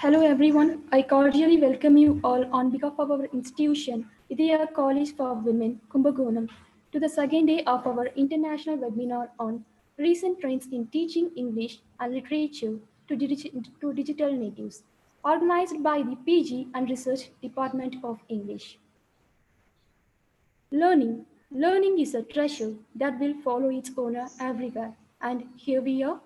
Hello everyone, I cordially welcome you all on behalf of our institution, Idhaya College for Women, Kumbakonam, to the second day of our international webinar on recent trends in teaching English and literature to digital natives, organized by the PG and Research Department of English. Learning is a treasure that will follow its owner everywhere. And here we are.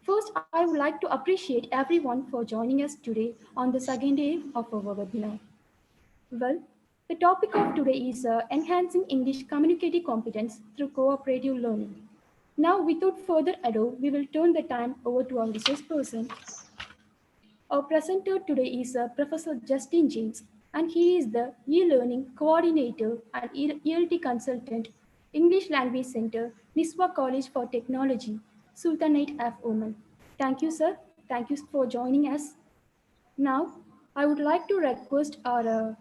First, I would like to appreciate everyone for joining us today on the second day of our webinar. Well, the topic of today is enhancing English communicative competence through cooperative learning. Now, without further ado, we will turn the time over to our resource person. Our presenter today is Professor Justin James, and he is the e-learning coordinator and ELT consultant, English Language Center, Niswa College for Technology, Sultanate of Oman. Thank you, sir. Thank you for joining us. Now, I would like to request our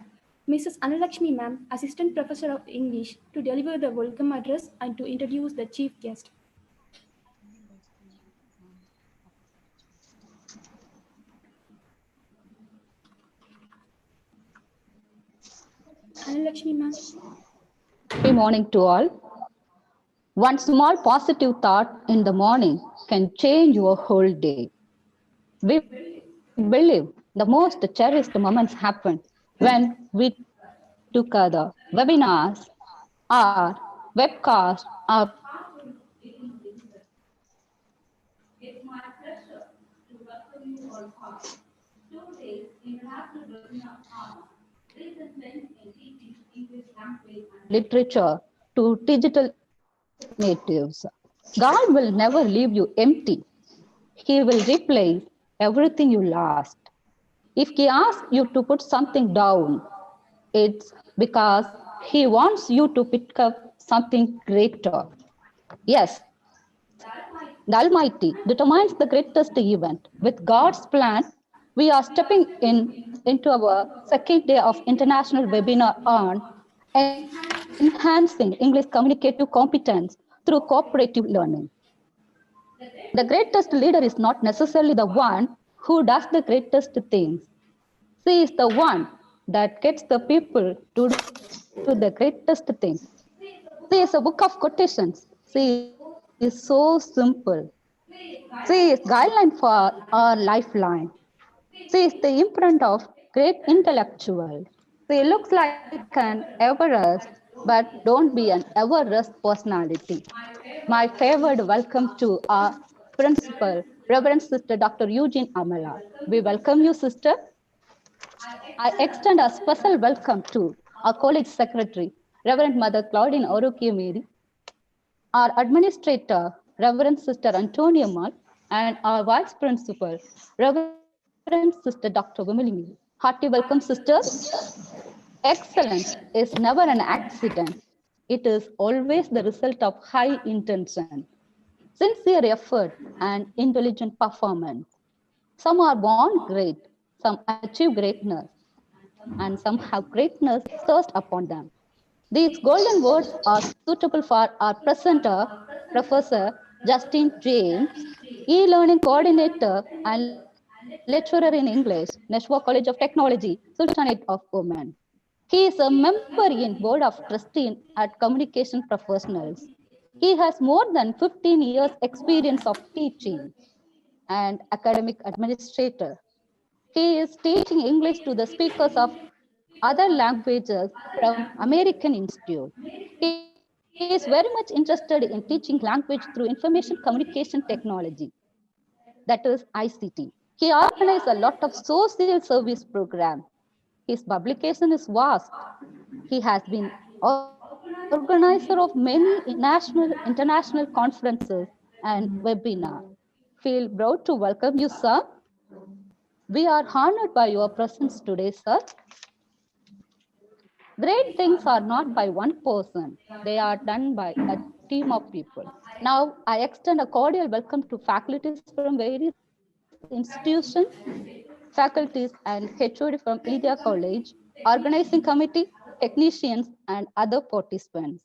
Mrs. Annalakshmi ma'am, Assistant Professor of English, to deliver the welcome address and to introduce the chief guest. Annalakshmi ma'am. Happy morning to all. One small positive thought in the morning can change your whole day. We believe the most cherished moments happen when we together. Webinars or webcasts are part of daily business. It's my pleasure to welcome you all back. Today's International Webinar on recent trends in teaching English language and literature to digital natives. God will never leave you empty. He will replace everything you lost. If He asks you to put something down, it's because He wants you to pick up something greater. Yes, the Almighty determines the greatest event. With God's plan, we are stepping into our second day of international webinar on enhancing English communicative competence through cooperative learning. The greatest leader is not necessarily the one who does the greatest things. She is the one that gets the people to do the greatest things. She is a book of quotations. She is so simple. She is guideline for our lifeline. She is the imprint of great intellectual. She looks like an Everest, but don't be an Everest personality. My favored welcome to our principal, Reverend Sister Dr. Eugene Amala. We welcome you, Sister. I extend a special welcome to our college secretary, Reverend Mother Claudine Orokia Mary, our administrator, Reverend Sister Antonia Mal, and our vice principal, Reverend Sister Dr. Wimili Miri. Hearty welcome, sisters. Excellence is never an accident. It is always the result of high intention, sincere effort, and intelligent performance. Some are born great, some achieve greatness, and some have greatness thrust upon them. These golden words are suitable for our presenter, Professor Justin James, e-learning coordinator and lecturer in English, Nashua College of Technology, Sultanate of Oman. He is a member in Board of Trustees at Communication Professionals. He has more than 15 years experience of teaching and academic administrator. He is teaching English to the speakers of other languages from American Institute. He is very much interested in teaching language through information communication technology, that is ICT. He organizes a lot of social service programs. His publication is vast. He has been organizer of many national, international conferences and webinars. Feel proud to welcome you, sir. We are honored by your presence today, sir. Great things are not by one person, they are done by a team of people. Now, I extend a cordial welcome to faculties from various institutions, faculties and HOD from Idhaya College, organizing committee, technicians, and other participants.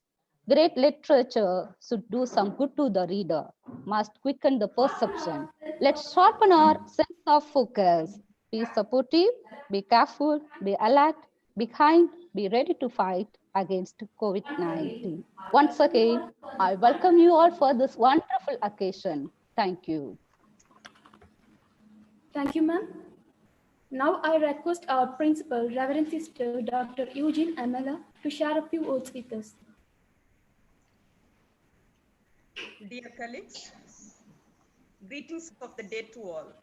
Great literature should do some good to the reader, must quicken the perception. Let's sharpen our sense of focus. Be supportive, be careful, be alert, be kind, be ready to fight against COVID-19. Once again, I welcome you all for this wonderful occasion. Thank you. Thank you, ma'am. Now I request our principal, Reverend Sister Dr. Eugene Amela, to share a few words with us. Dear colleagues, greetings of the day to all.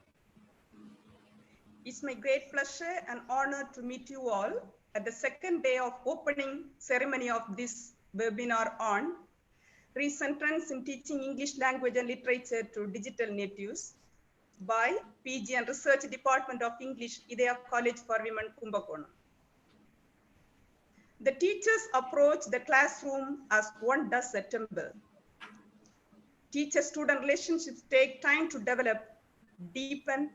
It's my great pleasure and honor to meet you all at the second day of opening ceremony of this webinar on recent trends in teaching English language and literature to digital natives by PG and Research Department of English, Idhaya College for Women, Kumbakonam. The teachers approach the classroom as one does a temple. Teacher-student relationships take time to develop, deepen,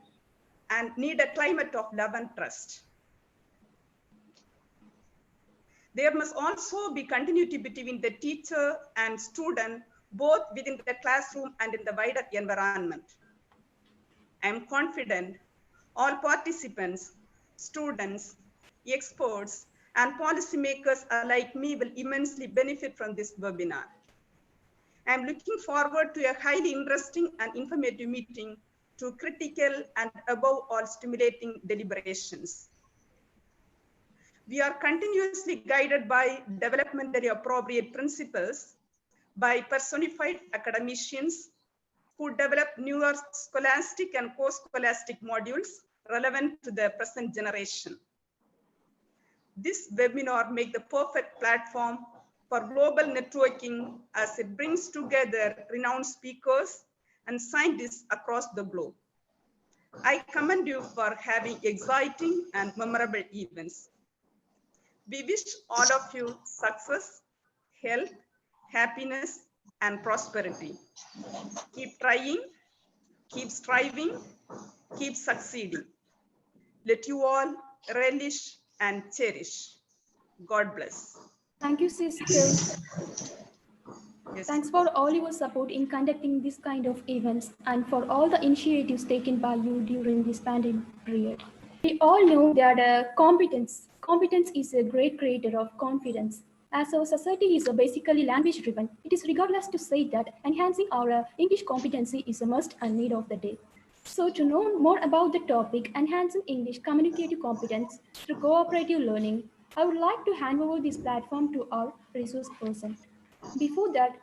and need a climate of love and trust. There must also be continuity between the teacher and student, both within the classroom and in the wider environment. I am confident all participants, students, experts, and policymakers like me will immensely benefit from this webinar. I am looking forward to a highly interesting and informative meeting to critical and above all stimulating deliberations. We are continuously guided by developmentally appropriate principles by personified academicians who develop newer scholastic and post-scholastic modules relevant to the present generation. This webinar makes the perfect platform for global networking as it brings together renowned speakers and scientists across the globe. I commend you for having exciting and memorable events. We wish all of you success, health, happiness, and prosperity. Keep trying, keep striving, keep succeeding. Let you all relish and cherish. God bless. Thank you, sister. Yes. Thanks for all your support in conducting this kind of events and for all the initiatives taken by you during this pandemic period. We all know that competence is a great creator of confidence. As our society is basically language driven, it is regardless to say that enhancing our English competency is a must and need of the day. So to know more about the topic, enhancing English communicative competence through cooperative learning, I would like to hand over this platform to our resource person. Before that,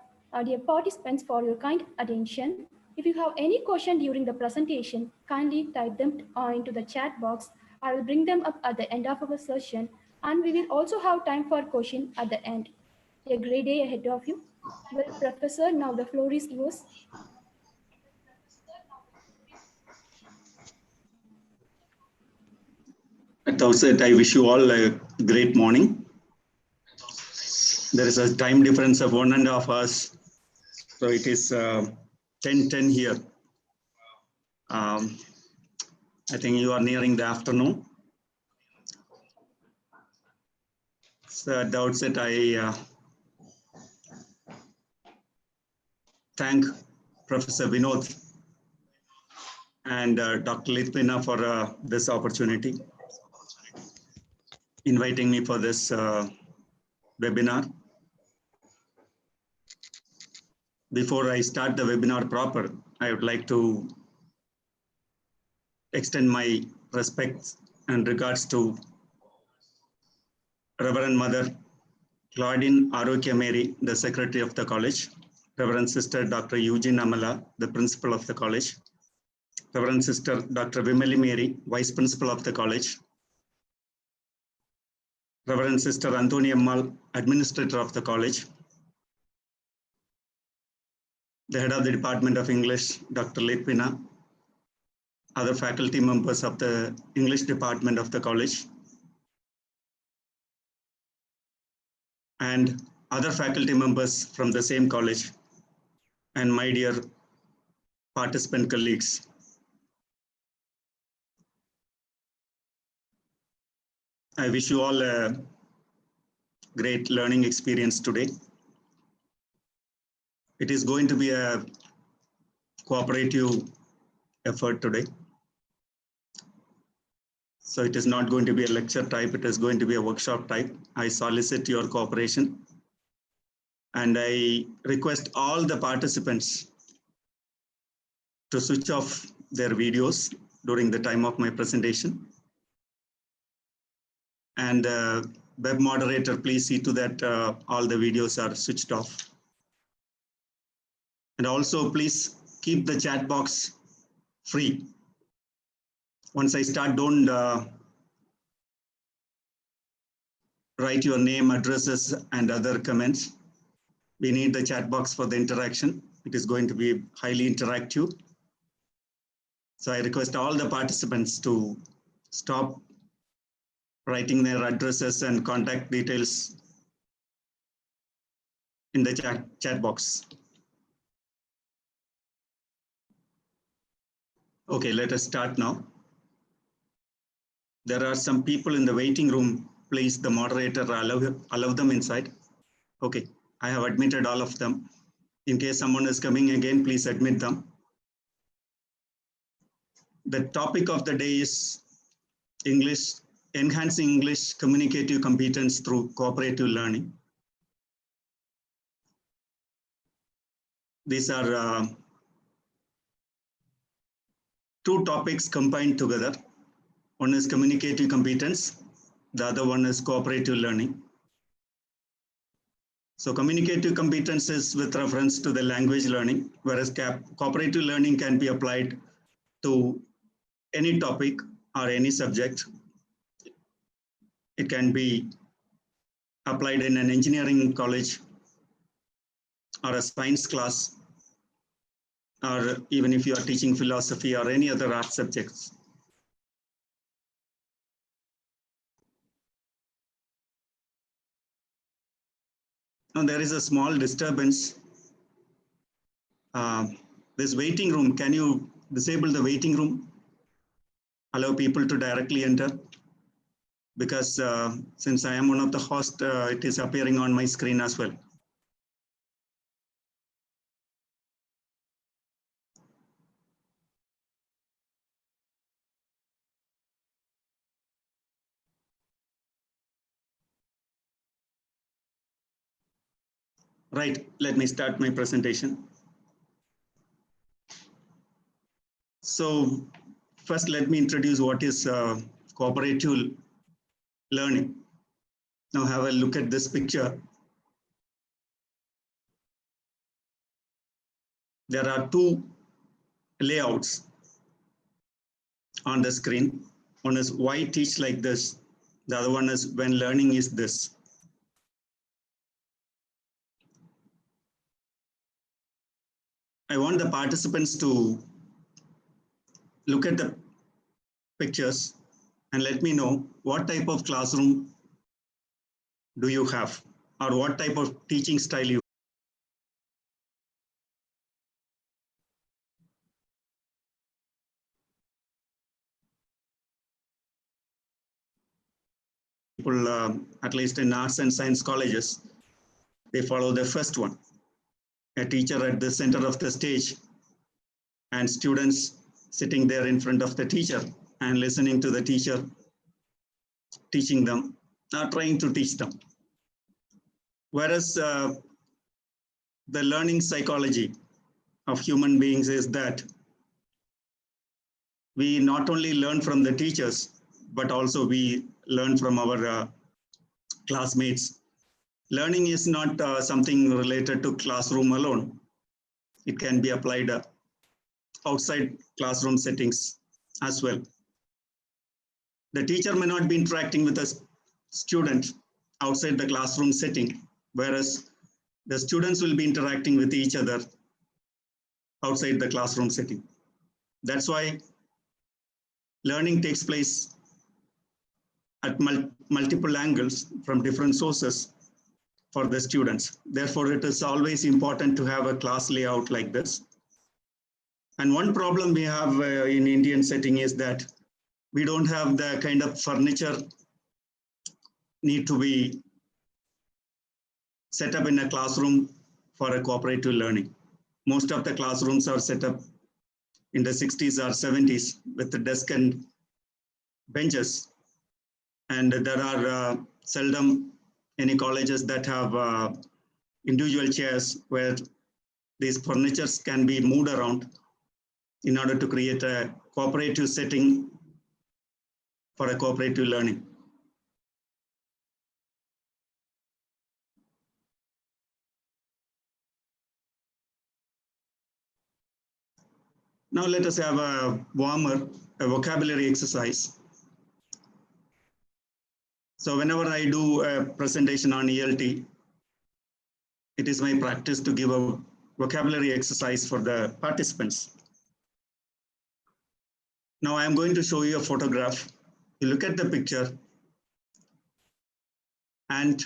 dear participants, for your kind attention, if you have any question during the presentation, kindly type them into the chat box. I will bring them up at the end of our session, and we will also have time for question at the end. A great day ahead of you. Well, Professor, now the floor is yours. At the outset, I wish you all a great morning. There is a time difference of 1.5 hours, so it is 10:10 here. I think you are nearing the afternoon. So at the outset, I thank Professor Vinod and Dr. Litpina for this opportunity, inviting me for this webinar. Before I start the webinar proper, I would like to extend my respects and regards to Reverend Mother Claudine Arokya Mary, the Secretary of the College, Reverend Sister Dr. Eugene Amala, the Principal of the College, Reverend Sister Dr. Vimali Mary, Vice Principal of the College, Reverend Sister Anthony Ammal, Administrator of the College, the Head of the Department of English, Dr. Litpina, other faculty members of the English Department of the College, and other faculty members from the same college, and my dear participant colleagues. I wish you all a great learning experience today. It is going to be a cooperative effort today. So it is not going to be a lecture type, it is going to be a workshop type. I solicit your cooperation. And I request all the participants to switch off their videos during the time of my presentation. And web moderator, please see to that all the videos are switched off. And also please keep the chat box free. Once I start, don't write your name, addresses, and other comments. We need the chat box for the interaction. It is going to be highly interactive. So I request all the participants to stop writing their addresses and contact details in the chat box. Okay, let us start now. There are some people in the waiting room. Please, the moderator, allow them inside. Okay, I have admitted all of them. In case someone is coming again, please admit them. The topic of the day is English, enhancing English communicative competence through cooperative learning. These are two topics combined together. One is communicative competence, the other one is cooperative learning. So communicative competence is with reference to the language learning, whereas cooperative learning can be applied to any topic or any subject. It can be applied in an engineering college or a science class, or even if you are teaching philosophy or any other art subjects. Now there is a small disturbance. This waiting room, can you disable the waiting room? Allow people to directly enter? Because since I am one of the hosts, it is appearing on my screen as well. Right, let me start my presentation. So first, let me introduce what is cooperative learning. Now have a look at this picture. There are two layouts on the screen. One is why teach like this. The other one is when learning is this. I want the participants to look at the pictures and let me know what type of classroom do you have, or what type of teaching style you have. People, at least in arts and science colleges, they follow the first one. A teacher at the center of the stage and students sitting there in front of the teacher and listening to the teacher teaching them, not trying to teach them. Whereas the learning psychology of human beings is that we not only learn from the teachers, but also we learn from our classmates. Learning is not something related to classroom alone. It can be applied outside classroom settings as well. The teacher may not be interacting with a student outside the classroom setting, whereas the students will be interacting with each other outside the classroom setting. That's why learning takes place at multiple angles from different sources for the students. Therefore, it is always important to have a class layout like this. And one problem we have in Indian setting is that we don't have the kind of furniture need to be set up in a classroom for a cooperative learning. Most of the classrooms are set up in the 60s or 70s with the desk and benches, and there are seldom any colleges that have individual chairs where these furnitures can be moved around in order to create a cooperative setting for a cooperative learning. Now let us have a vocabulary exercise. So whenever I do a presentation on ELT, it is my practice to give a vocabulary exercise for the participants. Now I am going to show you a photograph. You look at the picture and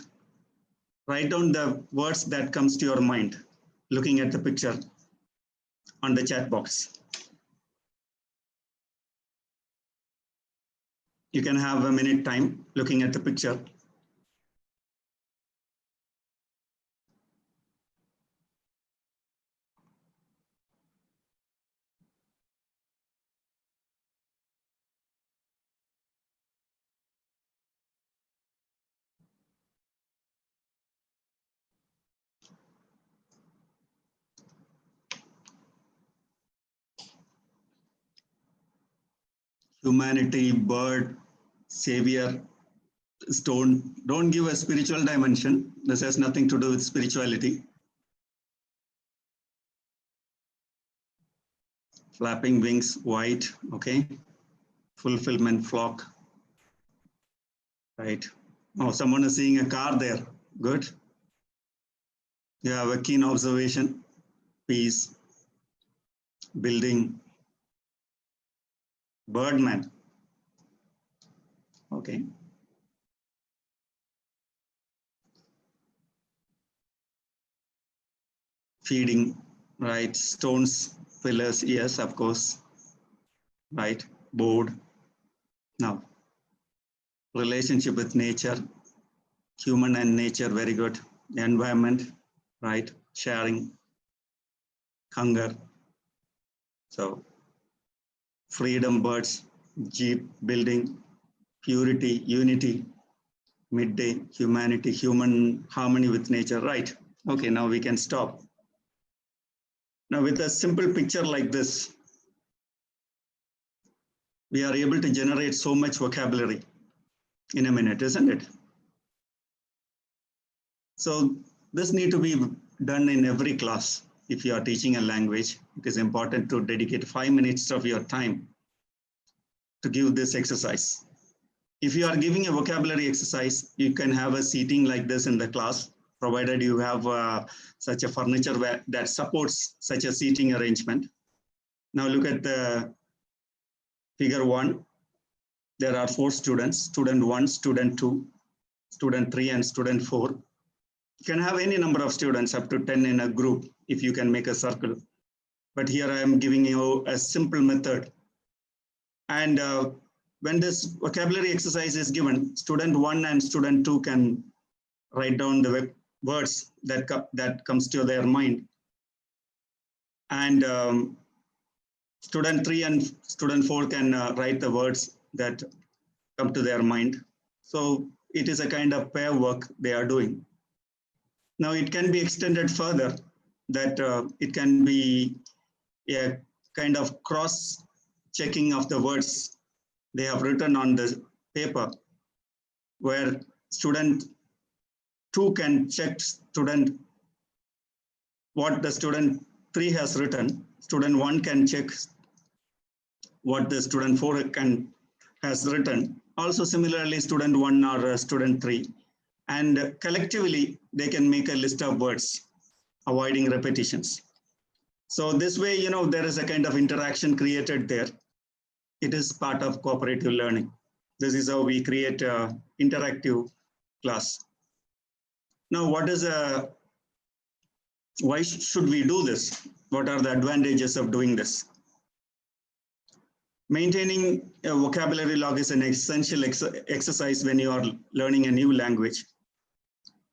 write down the words that comes to your mind looking at the picture on the chat box. You can have a minute time looking at the picture. Humanity, bird, savior, stone. Don't give a spiritual dimension. This has nothing to do with spirituality. Flapping wings, white, okay. Fulfillment, flock, right. Oh, someone is seeing a car there, good. You have a keen observation, peace, building, birdman, okay. Feeding, right, stones, pillars, yes, of course, right, board. Now, relationship with nature, human and nature, very good. Environment, right, sharing, hunger. So, freedom, birds, jeep, building, purity, unity, midday, humanity, human harmony with nature, right. Okay, now we can stop. Now with a simple picture like this, we are able to generate so much vocabulary in a minute, isn't it? So this need to be done in every class. If you are teaching a language, it is important to dedicate 5 minutes of your time to give this exercise. If you are giving a vocabulary exercise, you can have a seating like this in the class, provided you have such a furniture that supports such a seating arrangement. Now look at the figure 1. There are 4 students, student 1, student 2, student 3, and student 4. You can have any number of students up to 10 in a group if you can make a circle. But here I am giving you a simple method. And when this vocabulary exercise is given, student 1 and student 2 can write down the words that comes to their mind. And student 3 and student 4 can write the words that come to their mind. So it is a kind of pair work they are doing. Now it can be extended further, that it can be a kind of cross-checking of the words they have written on the paper, where student 2 can check student what the student 3 has written. Student 1 can check what the student 4 has written. Also similarly, student 1 or student 3. And collectively, they can make a list of words, avoiding repetitions. So this way, you know, there is a kind of interaction created there. It is part of cooperative learning. This is how we create an interactive class. Now, why should we do this? What are the advantages of doing this? Maintaining a vocabulary log is an essential exercise when you are learning a new language.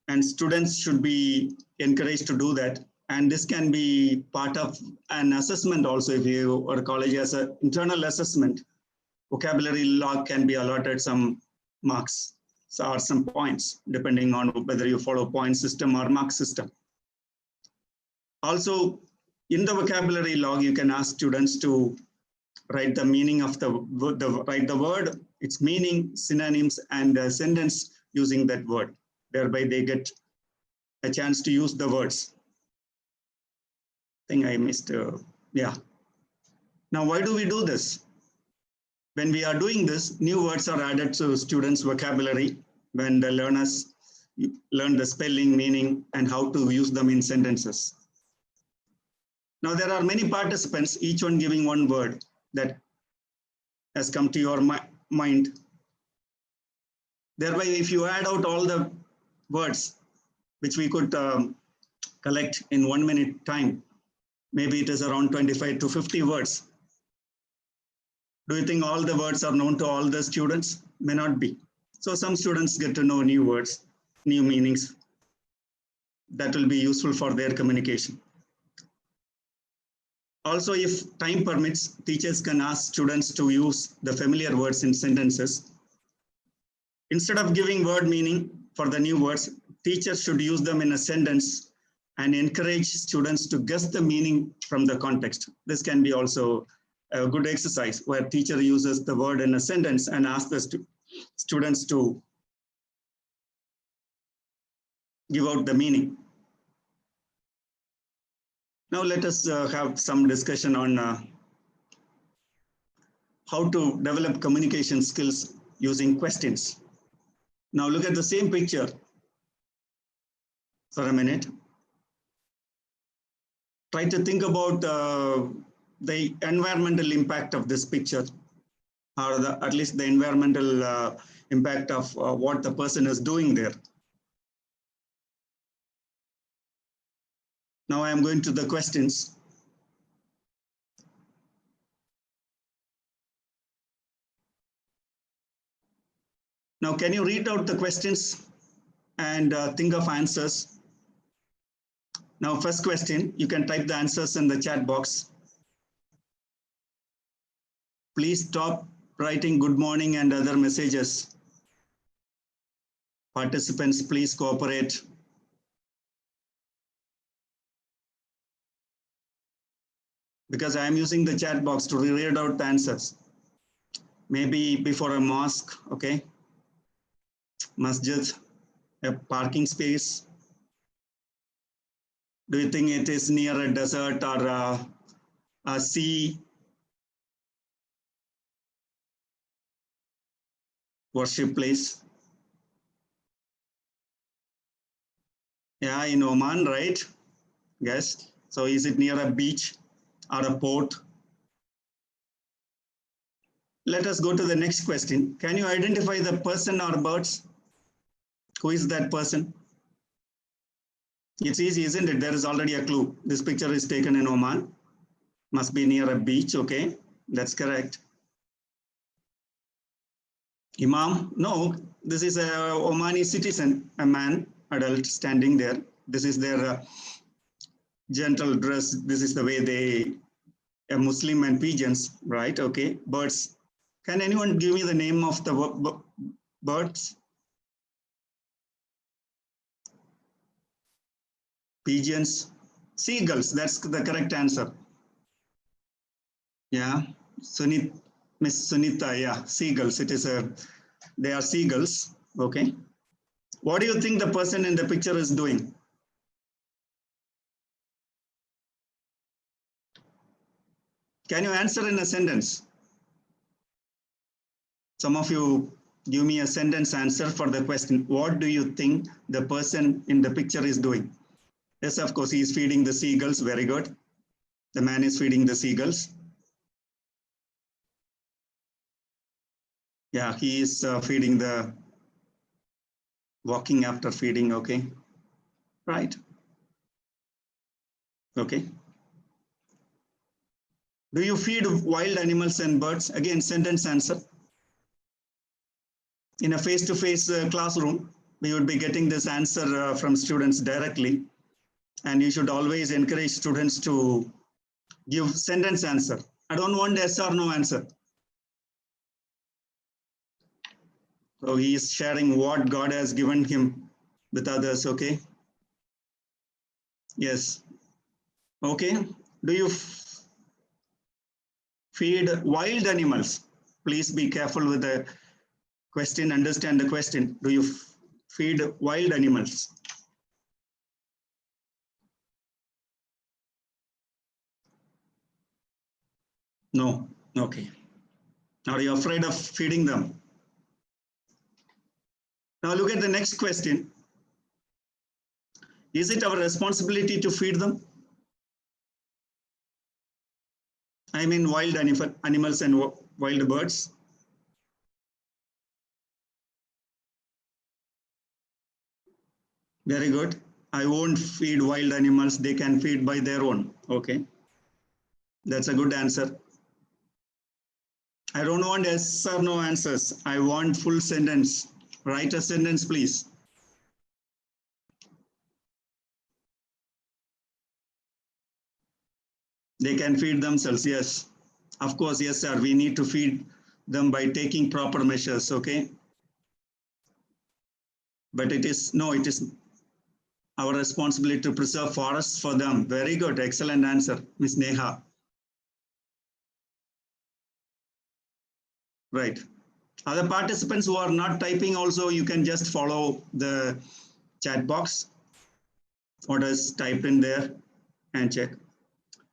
And students should be encouraged to do that. And this can be part of an assessment also. If you or college has an internal assessment vocabulary log can be allotted some marks or some points, depending on whether you follow point system or mark system. Also, in the vocabulary log, you can ask students to write the meaning of write the word, its meaning, synonyms, and a sentence using that word. Thereby, they get a chance to use the words. I think I missed, yeah. Now, why do we do this? When we are doing this, new words are added to students' vocabulary when the learners learn the spelling, meaning, and how to use them in sentences. Now, there are many participants, each one giving one word that has come to your mind. Thereby, if you add out all the words which we could collect in 1 minute time, maybe it is around 25 to 50 words. Do you think all the words are known to all the students? May not be. So some students get to know new words, new meanings. That will be useful for their communication. Also, if time permits, teachers can ask students to use the familiar words in sentences. Instead of giving word meaning for the new words, teachers should use them in a sentence and encourage students to guess the meaning from the context. This can be also a good exercise where teacher uses the word in a sentence and asks the students to give out the meaning. Now let us have some discussion on how to develop communication skills using questions. Now look at the same picture for a minute. Try to think about the environmental impact of this picture, or at least the environmental impact of what the person is doing there. Now I am going to the questions. Now, can you read out the questions and think of answers? Now, first question, you can type the answers in the chat box. Please stop writing good morning and other messages. Participants, please cooperate. Because I am using the chat box to read out the answers. Maybe before a mosque, okay? Masjid, a parking space. Do you think it is near a desert or a sea? Worship place? Yeah, in Oman, right? Yes. So is it near a beach or a port? Let us go to the next question. Can you identify the person or birds? Who is that person? It's easy, isn't it? There is already a clue. This picture is taken in Oman. Must be near a beach, okay? That's correct. Imam? No, this is a Omani citizen, a man, adult, standing there. This is their gentle dress. This is the way they, a Muslim and pigeons, right? Okay, birds. Can anyone give me the name of the birds? Pigeons, seagulls, that's the correct answer. Yeah, Miss Sunita, yeah, seagulls, they are seagulls, okay. What do you think the person in the picture is doing? Can you answer in a sentence? Some of you give me a sentence answer for the question. What do you think the person in the picture is doing? Yes, of course, he is feeding the seagulls. Very good. The man is feeding the seagulls. Yeah, he is feeding walking after feeding. Okay. Right. Okay. Do you feed wild animals and birds? Again, sentence answer. In a face-to-face classroom, we would be getting this answer from students directly. And you should always encourage students to give sentence answer. I don't want yes or no answer. So he is sharing what God has given him with others, okay? Yes. Okay. Do you feed wild animals? Please be careful with the question, understand the question. Do you feed wild animals? No. Okay. Are you afraid of feeding them? Now look at the next question. Is it our responsibility to feed them? I mean wild animals and wild birds. Very good. I won't feed wild animals. They can feed by their own. Okay. That's a good answer. I don't want yes or no answers. I want full sentence. Write a sentence, please. They can feed themselves. Yes. Of course, yes, sir. We need to feed them by taking proper measures. Okay. But it is our responsibility to preserve forests for them. Very good. Excellent answer, Ms. Neha. Right. Other participants who are not typing also, you can just follow the chat box. What is typed in there and check.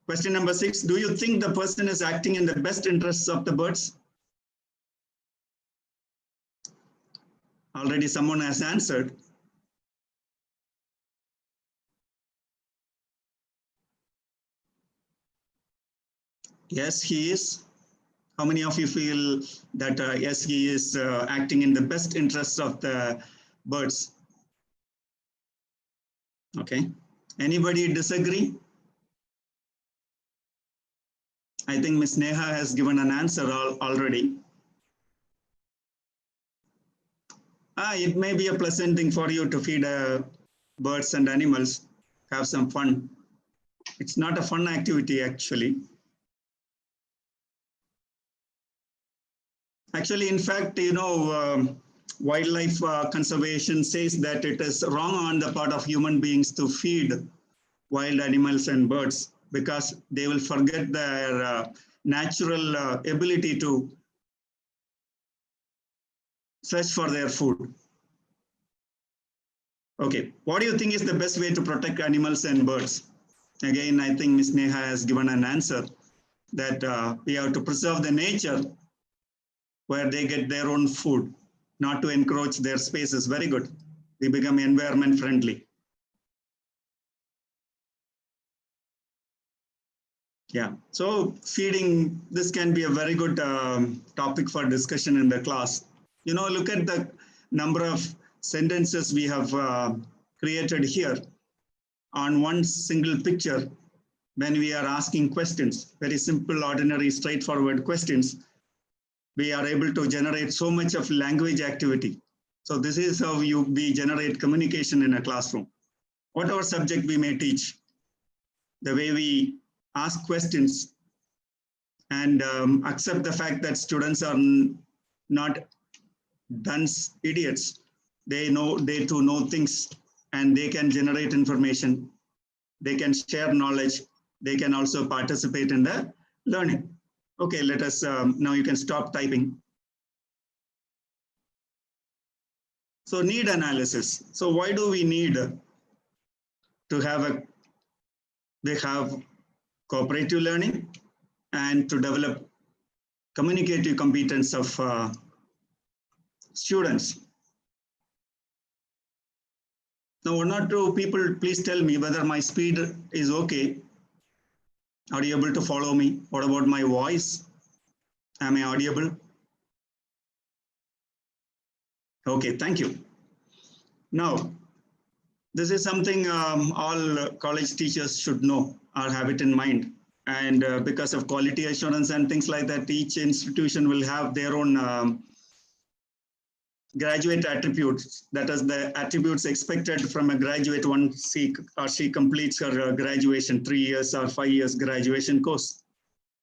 Question number 6. Do you think the person is acting in the best interests of the birds? Already someone has answered. Yes, he is. How many of you feel that yes, he is acting in the best interests of the birds? Okay. Anybody disagree? I think Ms. Neha has given an answer already. It may be a pleasant thing for you to feed birds and animals, have some fun. It's not a fun activity, actually. Actually, in fact, wildlife conservation says that it is wrong on the part of human beings to feed wild animals and birds because they will forget their natural ability to search for their food. Okay, what do you think is the best way to protect animals and birds? Again, I think Ms. Neha has given an answer that we have to preserve the nature where they get their own food, not to encroach their spaces. Very good. We become environment friendly. Yeah, so feeding, this can be a very good topic for discussion in the class. Look at the number of sentences we have created here on one single picture when we are asking questions, very simple, ordinary, straightforward questions. We are able to generate so much of language activity. So this is how we generate communication in a classroom. Whatever subject we may teach, the way we ask questions and accept the fact that students are not dunce idiots. They too know things and they can generate information. They can share knowledge. They can also participate in the learning. Okay, let us, now you can stop typing. So need analysis. So why do we need to have cooperative learning and to develop communicative competence of students? Now, one or two people, please tell me whether my speed is okay. Are you able to follow me? What about my voice? Am I audible? Okay, thank you. Now, this is something all college teachers should know or have it in mind. And because of quality assurance and things like that, each institution will have their own graduate attributes. That is the attributes expected from a graduate once he or she completes her graduation, 3 years or 5 years graduation course,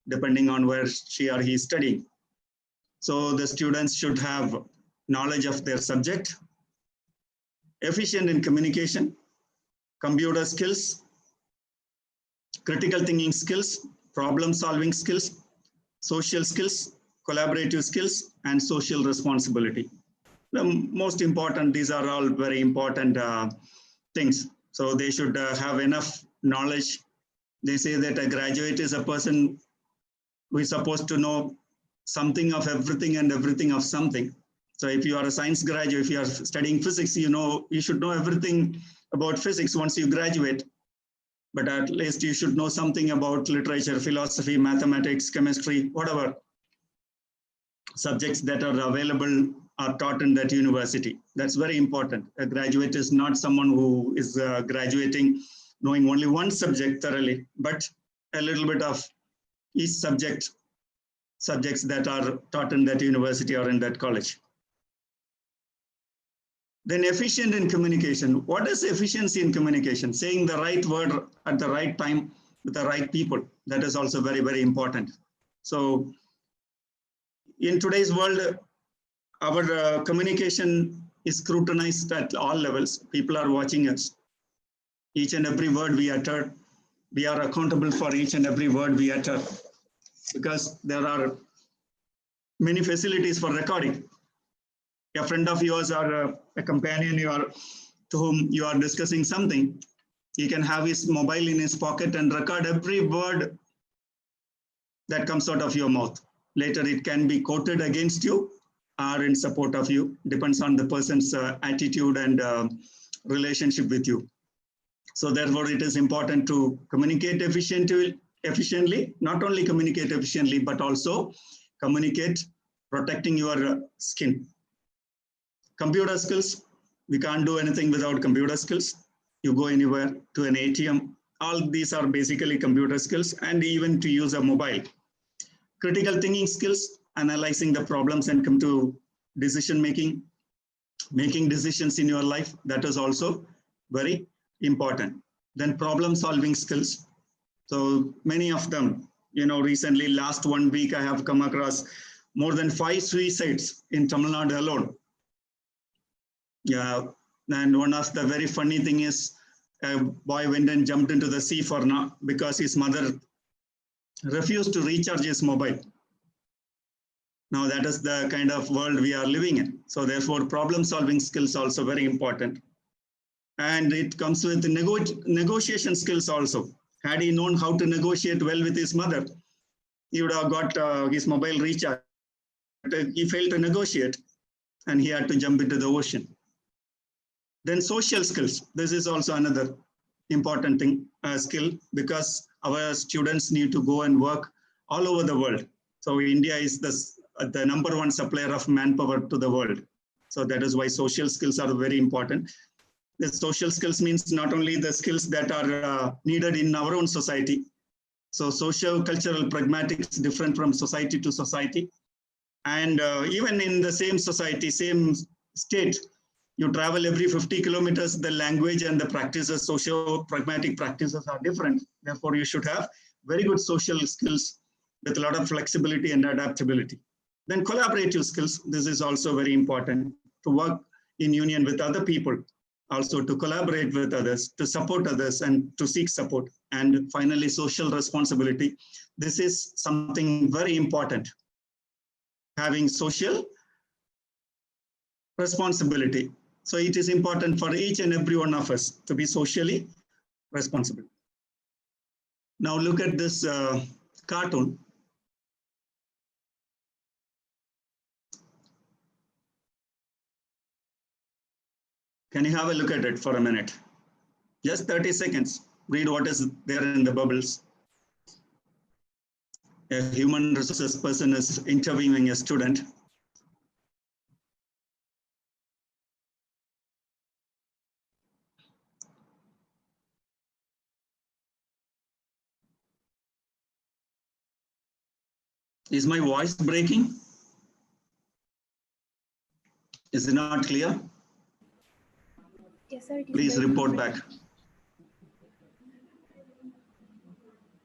depending on where she or he is studying. So the students should have knowledge of their subject, efficient in communication, computer skills, critical thinking skills, problem solving skills, social skills, collaborative skills, and social responsibility. The most important, these are all very important things. So they should have enough knowledge. They say that a graduate is a person who is supposed to know something of everything and everything of something. So if you are a science graduate, if you are studying physics, you should know everything about physics once you graduate. But at least you should know something about literature, philosophy, mathematics, chemistry, whatever subjects that are available are taught in that university. That's very important. A graduate is not someone who is graduating knowing only one subject thoroughly, but a little bit of each subjects that are taught in that university or in that college. Then efficient in communication. What is efficiency in communication? Saying the right word at the right time with the right people. That is also very, very important. So in today's world, our communication is scrutinized at all levels. People are watching us. Each and every word we utter, we are accountable for each and every word we utter, because there are many facilities for recording. A friend of yours or a companion to whom you are discussing something, he can have his mobile in his pocket and record every word that comes out of your mouth. Later, it can be quoted against you or in support of you, depends on the person's attitude and relationship with you. So therefore, it is important to communicate efficiently, not only communicate efficiently, but also communicate protecting your skin. Computer skills, we can't do anything without computer skills. You go anywhere to an ATM, all these are basically computer skills, and even to use a mobile. Critical thinking skills, analyzing the problems and come to decision making decisions in your life, that is also very important. Then problem solving skills. So many of them, recently last 1 week, I have come across more than 5 suicides in Tamil Nadu alone. Yeah, and one of the very funny thing is a boy went and jumped into the sea for now because his mother refused to recharge his mobile. Now that is the kind of world we are living in. So therefore, problem solving skills also very important. And it comes with negotiation skills also. Had he known how to negotiate well with his mother, he would have got his mobile recharged. He failed to negotiate and he had to jump into the ocean. Then social skills. This is also another important thing, skill, because our students need to go and work all over the world. So India is the number one supplier of manpower to the world. So that is why social skills are very important. The social skills means not only the skills that are needed in our own society. So socio-cultural pragmatics different from society to society. And even in the same society, same state, you travel every 50 kilometers, the language and the practices, socio-pragmatic practices are different. Therefore, you should have very good social skills with a lot of flexibility and adaptability. Then collaborative skills, this is also very important, to work in union with other people, also to collaborate with others, to support others and to seek support. And finally, social responsibility. This is something very important, having social responsibility. So it is important for each and every one of us to be socially responsible. Now look at this cartoon. Can you have a look at it for a minute? Just 30 seconds. Read what is there in the bubbles. A human resources person is interviewing a student. Is my voice breaking? Is it not clear? Yes, sir. It is Please breaking. report back.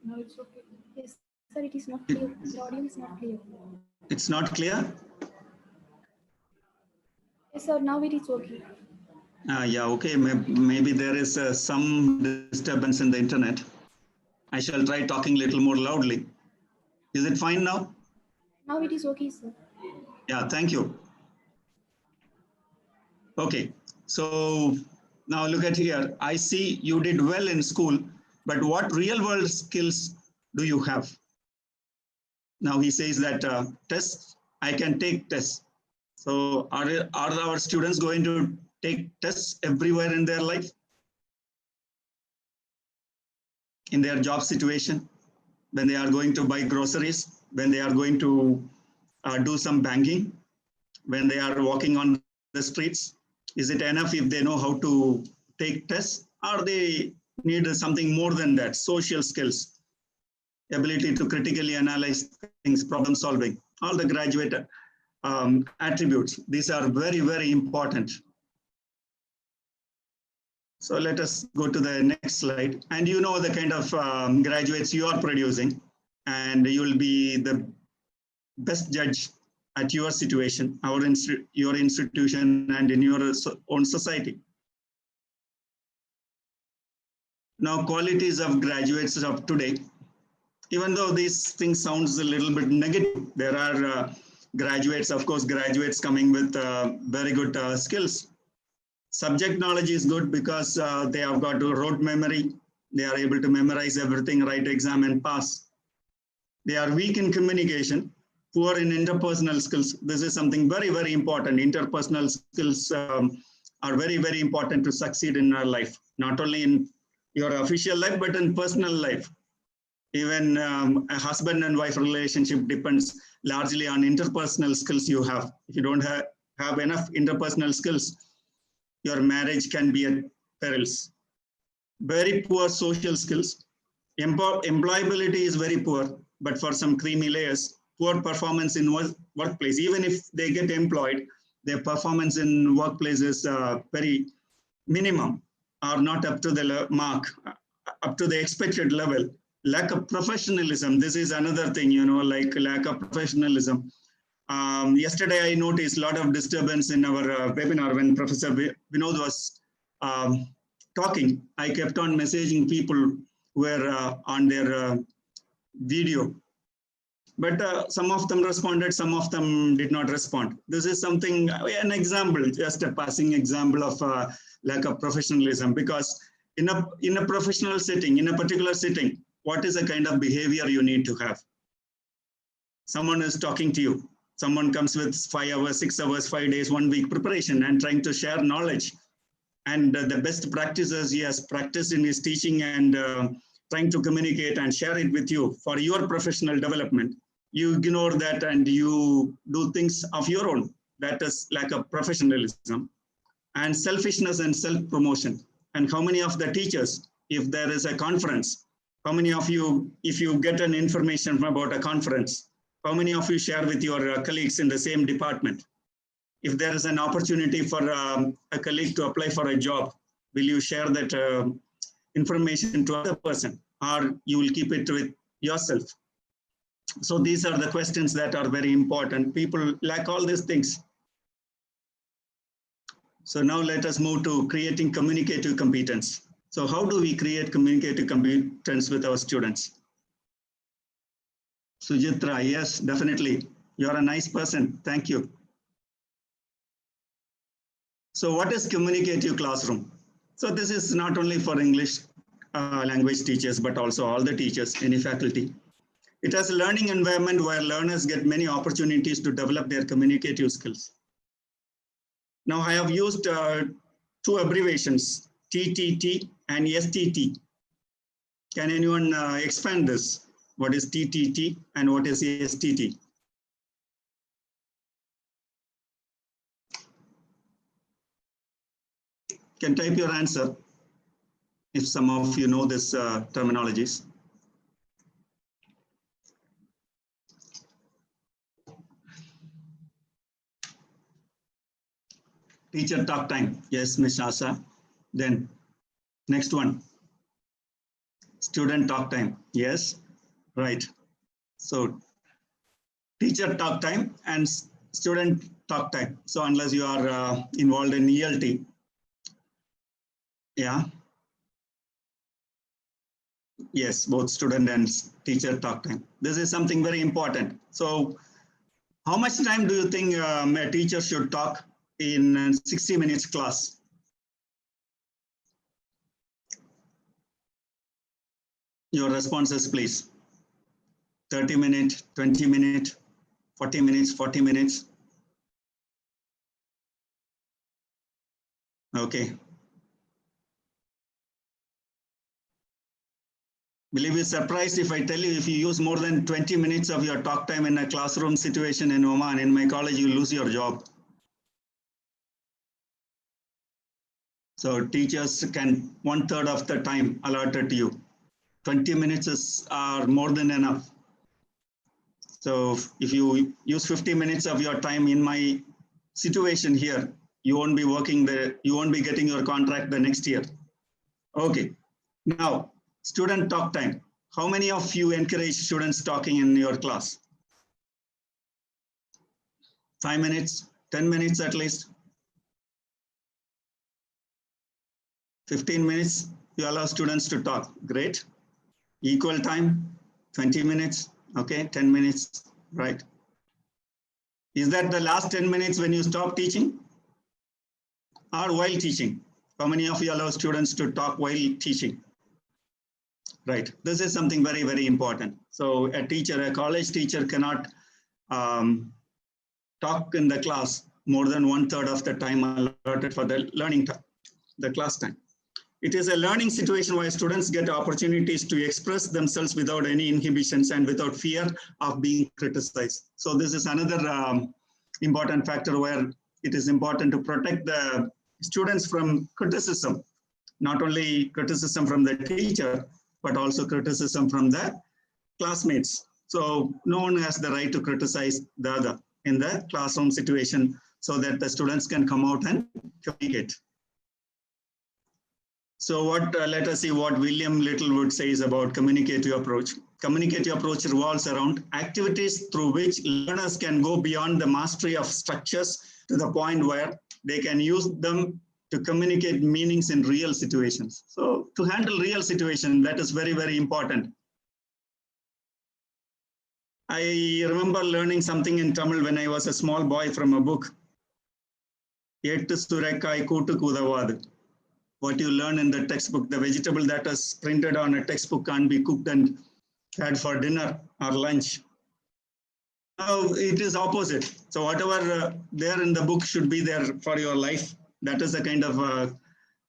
No, it's okay. Yes, sir. It is not clear. The audio is not clear. It's not clear? Yes, sir, now it is okay. Yeah, okay. Maybe there is some disturbance in the internet. I shall try talking a little more loudly. Is it fine now? Now it is okay, sir. Yeah, thank you. Okay, so now look at here. I see you did well in school, but what real world skills do you have? Now he says that tests, I can take tests. So are our students going to take tests everywhere in their life? In their job situation, when they are going to buy groceries, when they are going to do some banking, when they are walking on the streets? Is it enough if they know how to take tests, or they need something more than that? Social skills, ability to critically analyze things, problem solving, all the graduate attributes. These are very, very important. So let us go to the next slide. And you know the kind of graduates you are producing, and you will be the best judge at your situation, your institution, and in your own society. Now, qualities of graduates of today, even though these things sounds a little bit negative, there are graduates, of course, graduates coming with very good skills. Subject knowledge is good because they have got rote memory. They are able to memorize everything, write exam and pass. They are weak in communication, poor in interpersonal skills. This is something very, very important. Interpersonal skills are very, very important to succeed in our life, not only in your official life, but in personal life. Even a husband and wife relationship depends largely on interpersonal skills you have. If you don't have enough interpersonal skills, your marriage can be at perils. Very poor social skills. Employability is very poor, but for some creamy layers, poor performance in workplace. Even if they get employed, their performance in workplace is very minimum, or not up to the mark, up to the expected level. Lack of professionalism. This is another thing, like lack of professionalism. Yesterday, I noticed a lot of disturbance in our webinar when Professor Vinod was talking. I kept on messaging people who were on their video, but some of them responded, some of them did not respond. This is something, an example, just a passing example of lack of professionalism, because in a professional setting, in a particular setting, what is the kind of behavior you need to have? Someone is talking to you. Someone comes with 5 hours, 6 hours, 5 days, 1 week preparation and trying to share knowledge. And the best practices he has practiced in his teaching and trying to communicate and share it with you for your professional development. You ignore that and you do things of your own. That is lack of professionalism. And selfishness and self-promotion. And how many of the teachers, if there is a conference, how many of you, if you get an information about a conference, how many of you share with your colleagues in the same department? If there is an opportunity for a colleague to apply for a job, will you share that information to other person, or you will keep it with yourself? So these are the questions that are very important. People lack all these things. So now let us move to creating communicative competence. So how do we create communicative competence with our students? Sujitra, yes, definitely. You're a nice person. Thank you. So what is communicative classroom? So this is not only for English language teachers, but also all the teachers, any faculty. It has a learning environment where learners get many opportunities to develop their communicative skills. Now I have used two abbreviations, TTT and STT. Can anyone expand this? What is TTT and what is STT? Can type your answer if some of you know this terminologies. Teacher talk time. Yes, Ms. Asha. Then next one. Student talk time. Yes, right. So teacher talk time and student talk time. So unless you are involved in ELT, yeah. Yes, both student and teacher talk time. This is something very important. So how much time do you think a teacher should talk in a 60 minutes class? Your responses, please. 30 minutes, 20 minutes, 40 minutes, 40 minutes. Okay. Will you be surprised if I tell you, if you use more than 20 minutes of your talk time in a classroom situation in Oman, in my college, you lose your job. So teachers can 1/3 of the time allotted to you. 20 minutes are more than enough. So if you use 50 minutes of your time in my situation here, you won't be working there, you won't be getting your contract the next year. Okay. Now, student talk time. How many of you encourage students talking in your class? 5 minutes, 10 minutes at least. 15 minutes, you allow students to talk. Great. Equal time, 20 minutes. Okay, 10 minutes, right. Is that the last 10 minutes when you stop teaching? Or while teaching? How many of you allow students to talk while teaching? Right, this is something very, very important. So a teacher, a college teacher cannot talk in the class more than 1/3 of the time allotted for the learning time, the class time. It is a learning situation where students get opportunities to express themselves without any inhibitions and without fear of being criticized. So this is another important factor where it is important to protect the students from criticism, not only criticism from the teacher, but also criticism from the classmates. So no one has the right to criticize the other in the classroom situation, so that the students can come out and communicate. So let us see what William Littlewood says about communicative approach. Communicative approach revolves around activities through which learners can go beyond the mastery of structures to the point where they can use them to communicate meanings in real situations. So to handle real situation, that is very, very important. I remember learning something in Tamil when I was a small boy from a book. Ettu surekkai kootu kudavadu. What you learn in the textbook, the vegetable that is printed on a textbook can't be cooked and had for dinner or lunch. Now it is opposite. So whatever there in the book should be there for your life. That is the kind of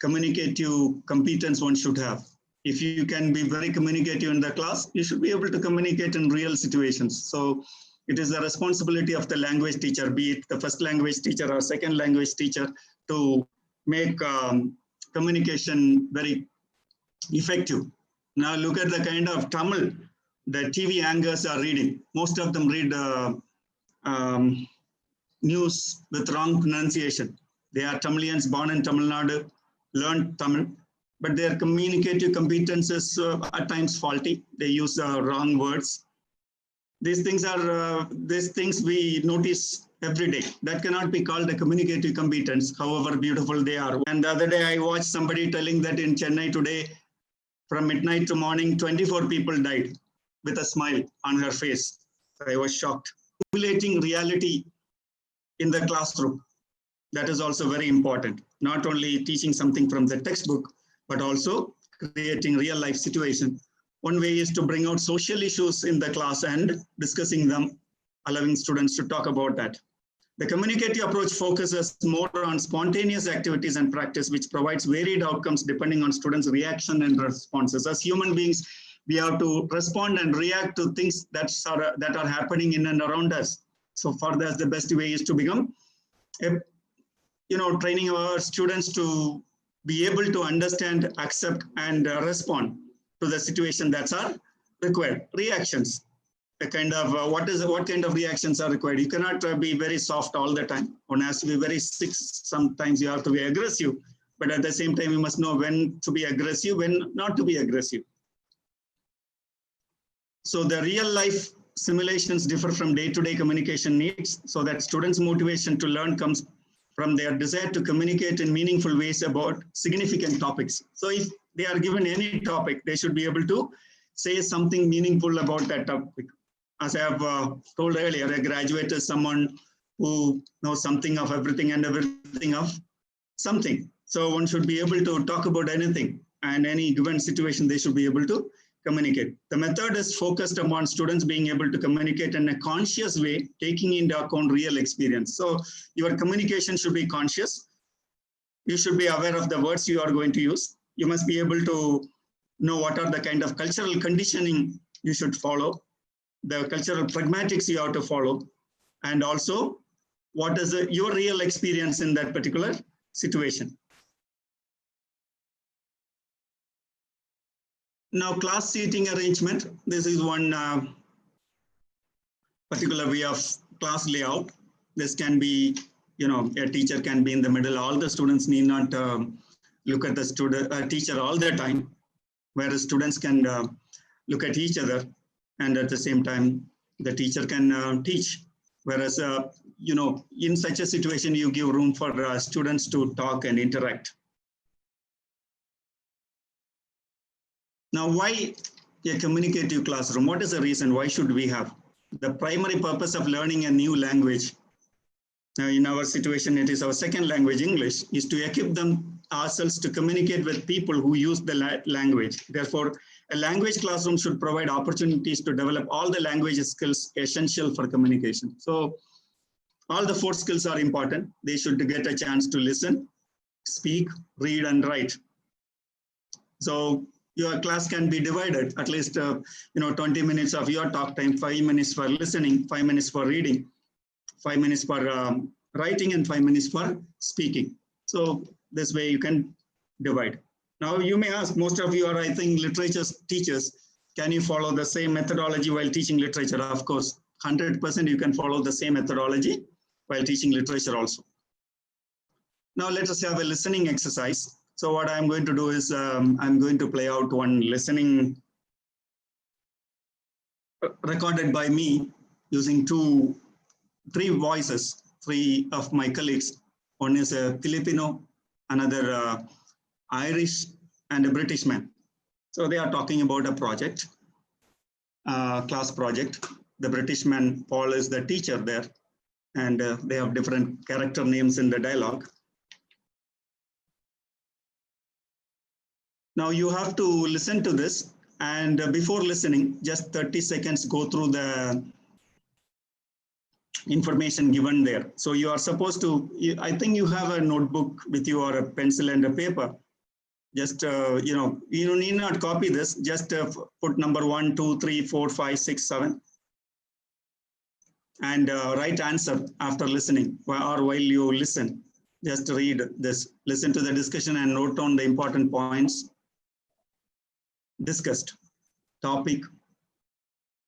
communicative competence one should have. If you can be very communicative in the class, you should be able to communicate in real situations. So it is the responsibility of the language teacher, be it the first language teacher or second language teacher, to make communication very effective. Now look at the kind of Tamil the TV anchors are reading. Most of them read news with wrong pronunciation. They are Tamilians born in Tamil Nadu, learned Tamil, but their communicative competence is at times faulty. They use wrong words. These things we notice every day. That cannot be called a communicative competence, however beautiful they are. And the other day I watched somebody telling that in Chennai today, from midnight to morning, 24 people died with a smile on her face. I was shocked. Simulating reality in the classroom. That is also very important. Not only teaching something from the textbook, but also creating real life situation. One way is to bring out social issues in the class and discussing them, allowing students to talk about that. The communicative approach focuses more on spontaneous activities and practice, which provides varied outcomes depending on students' reaction and responses. As human beings, we have to respond and react to things that are happening in and around us. So for that, the best way is to become, training our students to be able to understand, accept, and respond to the situation that are required. Reactions. The kind of what kind of reactions are required. You cannot be very soft all the time. One has to be very sick. Sometimes you have to be aggressive, but at the same time, you must know when to be aggressive, when not to be aggressive. So the real life simulations differ from day-to-day communication needs, so that students' motivation to learn comes from their desire to communicate in meaningful ways about significant topics. So if they are given any topic, they should be able to say something meaningful about that topic. As I have told earlier, a graduate is someone who knows something of everything and everything of something. So one should be able to talk about anything, and any given situation they should be able to communicate. The method is focused upon students being able to communicate in a conscious way, taking into account real experience. So your communication should be conscious. You should be aware of the words you are going to use. You must be able to know what are the kind of cultural conditioning you should follow, the cultural pragmatics you have to follow, and also what is your real experience in that particular situation. Now, class seating arrangement. This is one particular way of class layout. This can be, a teacher can be in the middle. All the students need not look at the teacher all the time, whereas students can look at each other, and at the same time, the teacher can teach. Whereas, in such a situation, you give room for students to talk and interact. Now, why a communicative classroom? What is the reason? Why should we have? The primary purpose of learning a new language, in our situation, it is our second language, English, is to equip ourselves to communicate with people who use the language. Therefore, a language classroom should provide opportunities to develop all the language skills essential for communication. So all the 4 skills are important. They should get a chance to listen, speak, read, and write. So your class can be divided, at least 20 minutes of your talk time, 5 minutes for listening, 5 minutes for reading, 5 minutes for writing, and 5 minutes for speaking. So this way you can divide. Now you may ask, most of you are, I think, literature teachers. Can you follow the same methodology while teaching literature? Of course, 100% you can follow the same methodology while teaching literature also. Now let us have a listening exercise. So what I'm going to do is I'm going to play out one listening recorded by me using 3 voices, 3 of my colleagues. One is a Filipino, another Irish, and a British man. So they are talking about a project, class project. The British man, Paul, is the teacher there, and they have different character names in the dialogue. Now you have to listen to this, and before listening, just 30 seconds, go through the information given there. So you are supposed to, I think you have a notebook with you or a pencil and a paper. Just, you need not copy this, just put number 1, 2, 3, 4, 5, 6, 7. And write answer after listening, or while you listen. Just read this, listen to the discussion and note down the important points discussed. Topic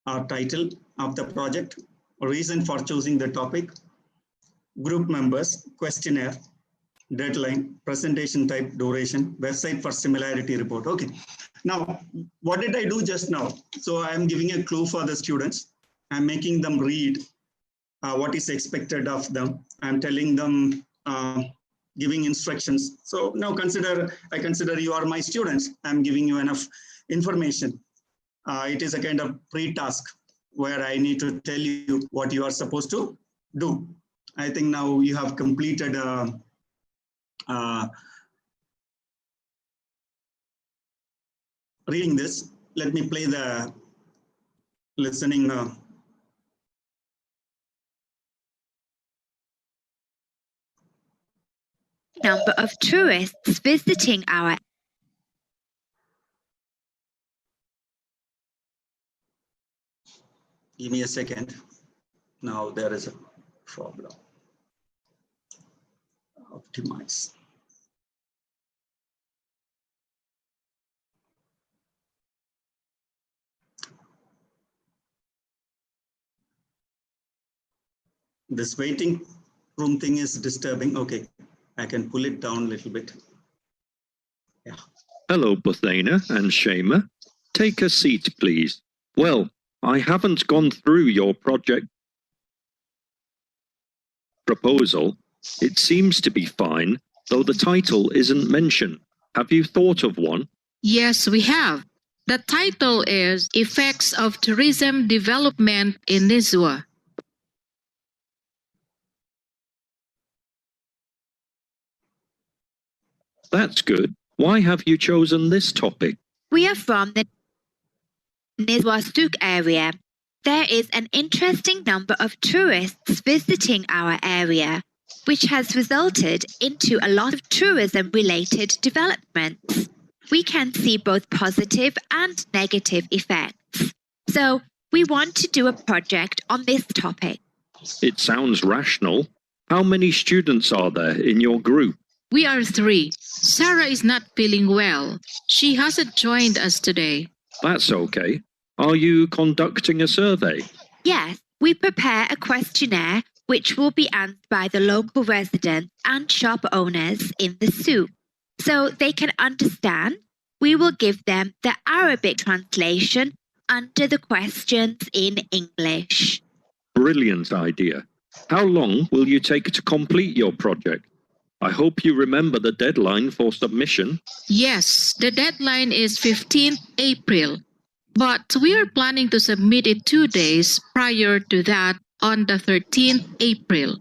or title of the project, reason for choosing the topic, group members, questionnaire, deadline, presentation type, duration, website for similarity report. Okay. Now, what did I do just now? So I'm giving a clue for the students. I'm making them read what is expected of them. I'm telling them, giving instructions. So now I consider you are my students. I'm giving you enough information. It is a kind of pre-task where I need to tell you what you are supposed to do. I think now you have completed reading this. Let me play the listening. Number of tourists visiting our. Give me a second. Now there is a problem. Optimize. This waiting room thing is disturbing. Okay, I can pull it down a little bit. Yeah. Hello, Bothana and Shema. Take a seat, please. Well, I haven't gone through your project proposal. It seems to be fine, though the title isn't mentioned. Have you thought of one? Yes, we have. The title is Effects of Tourism Development in Nizwa. That's good. Why have you chosen this topic? We are from the Nizwa Stuk area. There is an interesting number of tourists visiting our area, which has resulted into a lot of tourism-related developments. We can see both positive and negative effects. So, we want to do a project on this topic. It sounds rational. How many students are there in your group? We are 3. Sarah is not feeling well. She hasn't joined us today. That's okay. Are you conducting a survey? Yes, we prepare a questionnaire which will be answered by the local residents and shop owners in the souk. So they can understand, we will give them the Arabic translation under the questions in English. Brilliant idea. How long will you take to complete your project? I hope you remember the deadline for submission. Yes, the deadline is 15th April. But we are planning to submit it 2 days prior to that on the 13th April.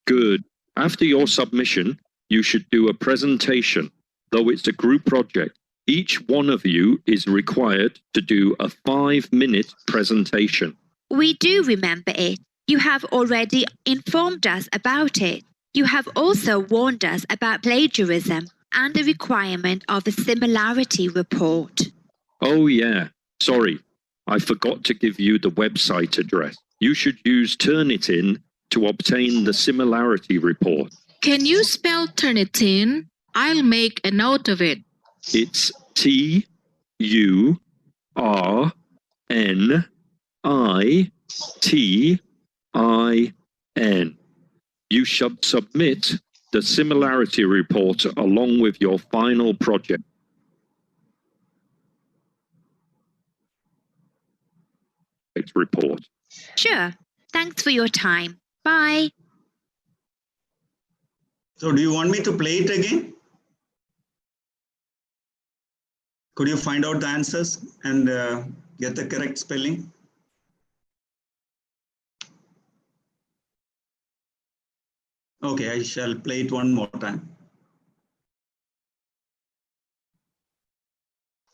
Good. After your submission, you should do a presentation. Though it's a group project, each one of you is required to do a 5-minute presentation. We do remember it. You have already informed us about it. You have also warned us about plagiarism and the requirement of a similarity report. Oh yeah, sorry. I forgot to give you the website address. You should use Turnitin to obtain the similarity report. Can you spell Turnitin? I'll make a note of it. It's Turnitin. You should submit the similarity report along with your final project report. Sure. Thanks for your time. Bye. So do you want me to play it again? Could you find out the answers and get the correct spelling? Okay, I shall play it one more time.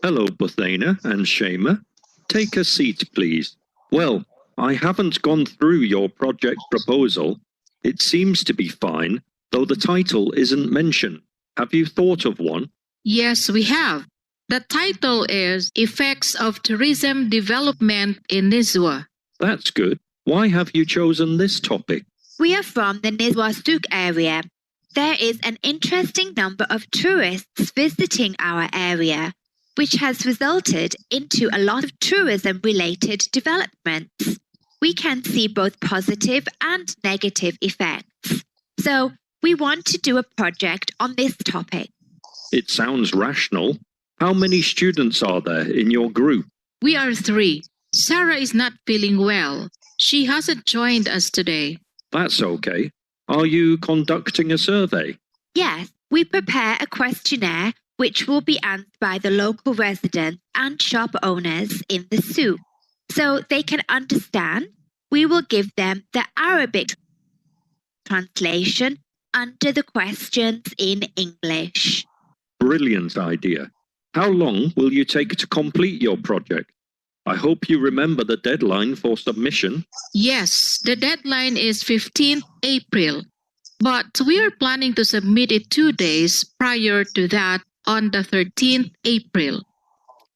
Hello, Buthana and Shema. Take a seat, please. Well, I haven't gone through your project proposal. It seems to be fine, though the title isn't mentioned. Have you thought of one? Yes, we have. The title is Effects of Tourism Development in Nizwa. That's good. Why have you chosen this topic? We are from the Nizwa Stuk area. There is an interesting number of tourists visiting our area, which has resulted into a lot of tourism-related developments. We can see both positive and negative effects. So, we want to do a project on this topic. It sounds rational. How many students are there in your group? We are 3. Sarah is not feeling well. She hasn't joined us today. That's okay. Are you conducting a survey? Yes, we prepare a questionnaire which will be answered by the local residents and shop owners in the souk. So they can understand, we will give them the Arabic translation under the questions in English. Brilliant idea. How long will you take to complete your project? I hope you remember the deadline for submission. Yes, the deadline is 15th April. But we are planning to submit it 2 days prior to that on the 13th April.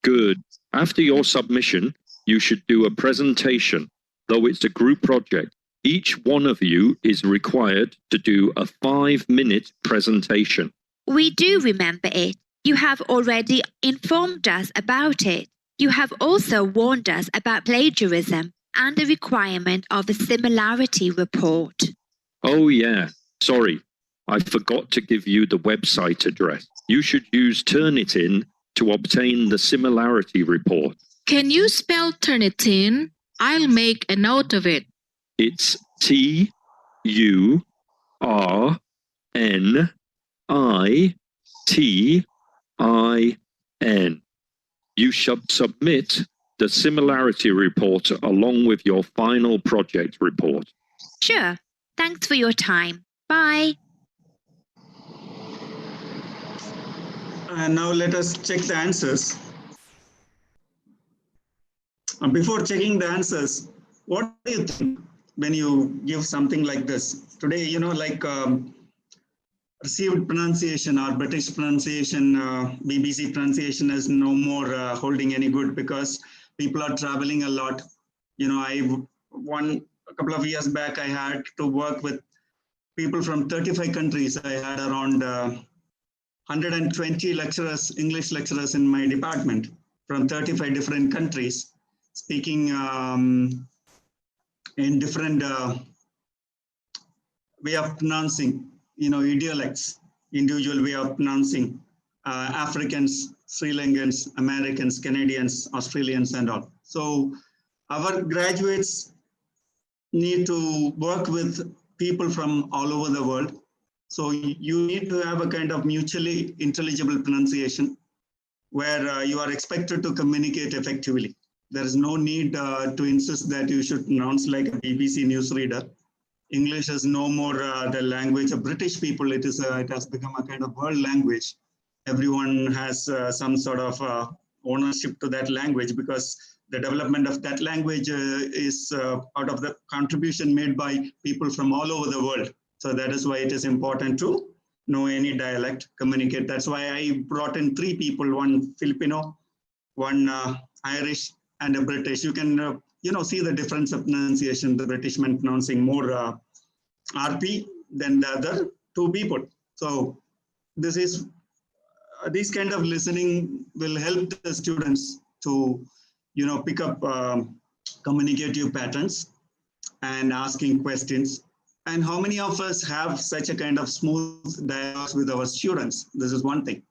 Good. After your submission, you should do a presentation. Though it's a group project, each one of you is required to do a 5-minute presentation. We do remember it. You have already informed us about it. You have also warned us about plagiarism and the requirement of a similarity report. Oh yeah, sorry. I forgot to give you the website address. You should use Turnitin to obtain the similarity report. Can you spell Turnitin? I'll make a note of it. It's TURNITIN. You should submit the similarity report along with your final project report. Sure. Thanks for your time. Bye. And now let us check the answers. Before checking the answers, what do you think when you give something like this? Today, like received pronunciation or British pronunciation, BBC pronunciation is no more holding any good because people are traveling a lot. A couple of years back, I had to work with people from 35 countries. I had around 120 lecturers, English lecturers in my department from 35 different countries, speaking in different way of pronouncing, idiolects, individual way of pronouncing, Africans, Sri Lankans, Americans, Canadians, Australians, and all. So our graduates need to work with people from all over the world. So you need to have a kind of mutually intelligible pronunciation where you are expected to communicate effectively. There is no need to insist that you should pronounce like a BBC newsreader. English is no more the language of British people. It has become a kind of world language. Everyone has some sort of ownership to that language because the development of that language is out of the contribution made by people from all over the world. So that is why it is important to know any dialect, communicate. That's why I brought in 3 people, one Filipino, one Irish, and a British. You can see the difference of pronunciation. The British man pronouncing more RP than the other 2 people. So this kind of listening will help the students to pick up communicative patterns and asking questions. And how many of us have such a kind of smooth dialogues with our students? This is one thing.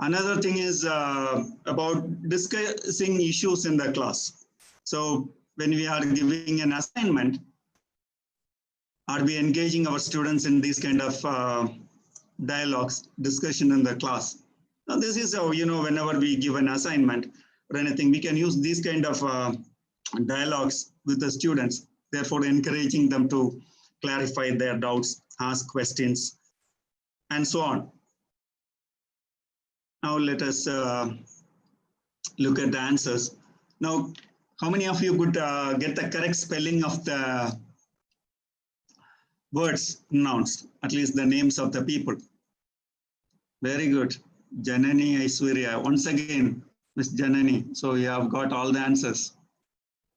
Another thing is about discussing issues in the class. So when we are giving an assignment, are we engaging our students in these kind of dialogues, discussion in the class? Now this is how, whenever we give an assignment or anything, we can use these kind of dialogues with the students, therefore encouraging them to clarify their doubts, ask questions, and so on. Now let us look at the answers. Now, how many of you could get the correct spelling of the words pronounced, at least the names of the people? Very good. Janani Aishwarya. Once again, Miss Janani. So you have got all the answers.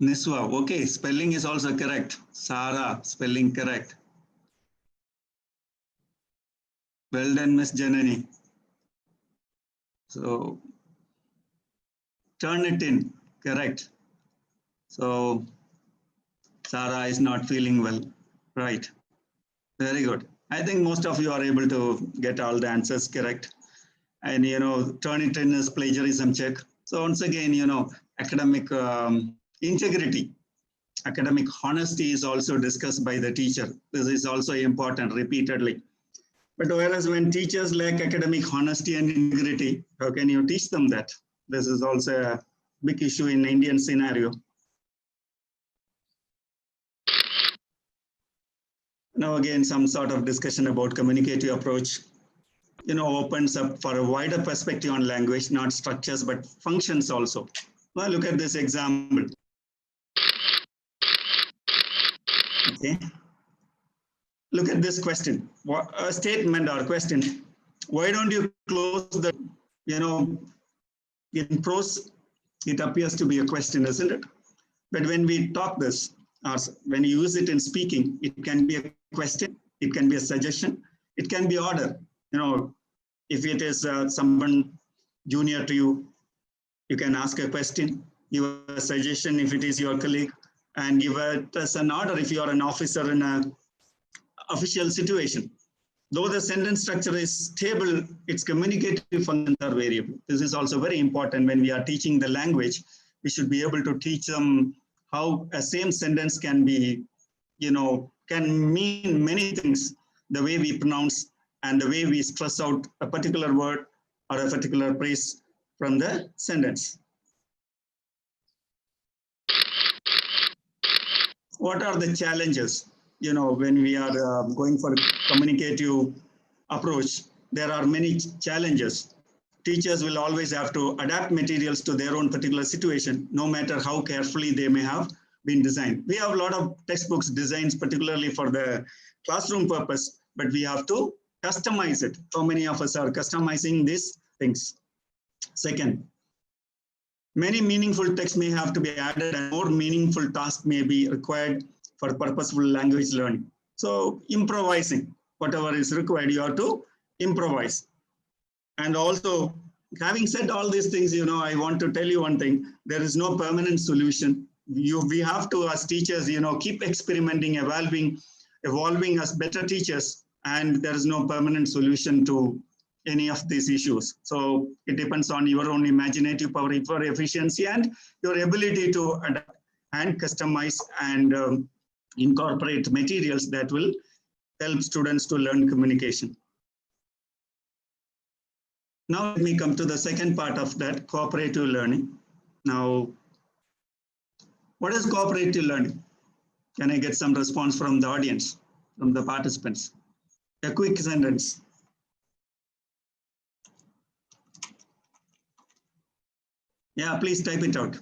Niswa. Okay, spelling is also correct. Sara, spelling correct. Well done, Miss Janani. So turn it in, correct. So Sara is not feeling well, right? Very good. I think most of you are able to get all the answers correct. And, turn it in as plagiarism check. So once again, academic integrity, academic honesty is also discussed by the teacher. This is also important repeatedly. But whereas when teachers lack academic honesty and integrity, how can you teach them that? This is also a big issue in the Indian scenario. Now again, some sort of discussion about communicative approach, opens up for a wider perspective on language, not structures, but functions also. Well, look at this example. Okay. Look at this question, a statement or question. Why don't you close the, in prose, it appears to be a question, isn't it? But when we talk this, or when you use it in speaking, it can be a question, it can be a suggestion, it can be order. If it is someone junior to you, you can ask a question, give a suggestion if it is your colleague, and give it as an order if you are an officer in an official situation. Though the sentence structure is stable, its communicative functions are variable. This is also very important when we are teaching the language. We should be able to teach them how a same sentence can be, can mean many things, the way we pronounce and the way we stress out a particular word or a particular phrase from the sentence. What are the challenges? When we are going for communicative approach, there are many challenges. Teachers will always have to adapt materials to their own particular situation, no matter how carefully they may have been designed. We have a lot of textbooks designs, particularly for the classroom purpose, but we have to customize it. How many of us are customizing these things? Second, many meaningful texts may have to be added and more meaningful tasks may be required for purposeful language learning. So improvising, whatever is required, you have to improvise. And also, having said all these things, I want to tell you one thing, there is no permanent solution. We have to, as teachers, keep experimenting, evolving as better teachers, and there is no permanent solution to any of these issues. So it depends on your own imaginative power for efficiency and your ability to adapt and customize and incorporate materials that will help students to learn communication. Now let me come to the second part of that, cooperative learning. Now, what is cooperative learning? Can I get some response from the audience, from the participants? A quick sentence. Yeah, please type it out.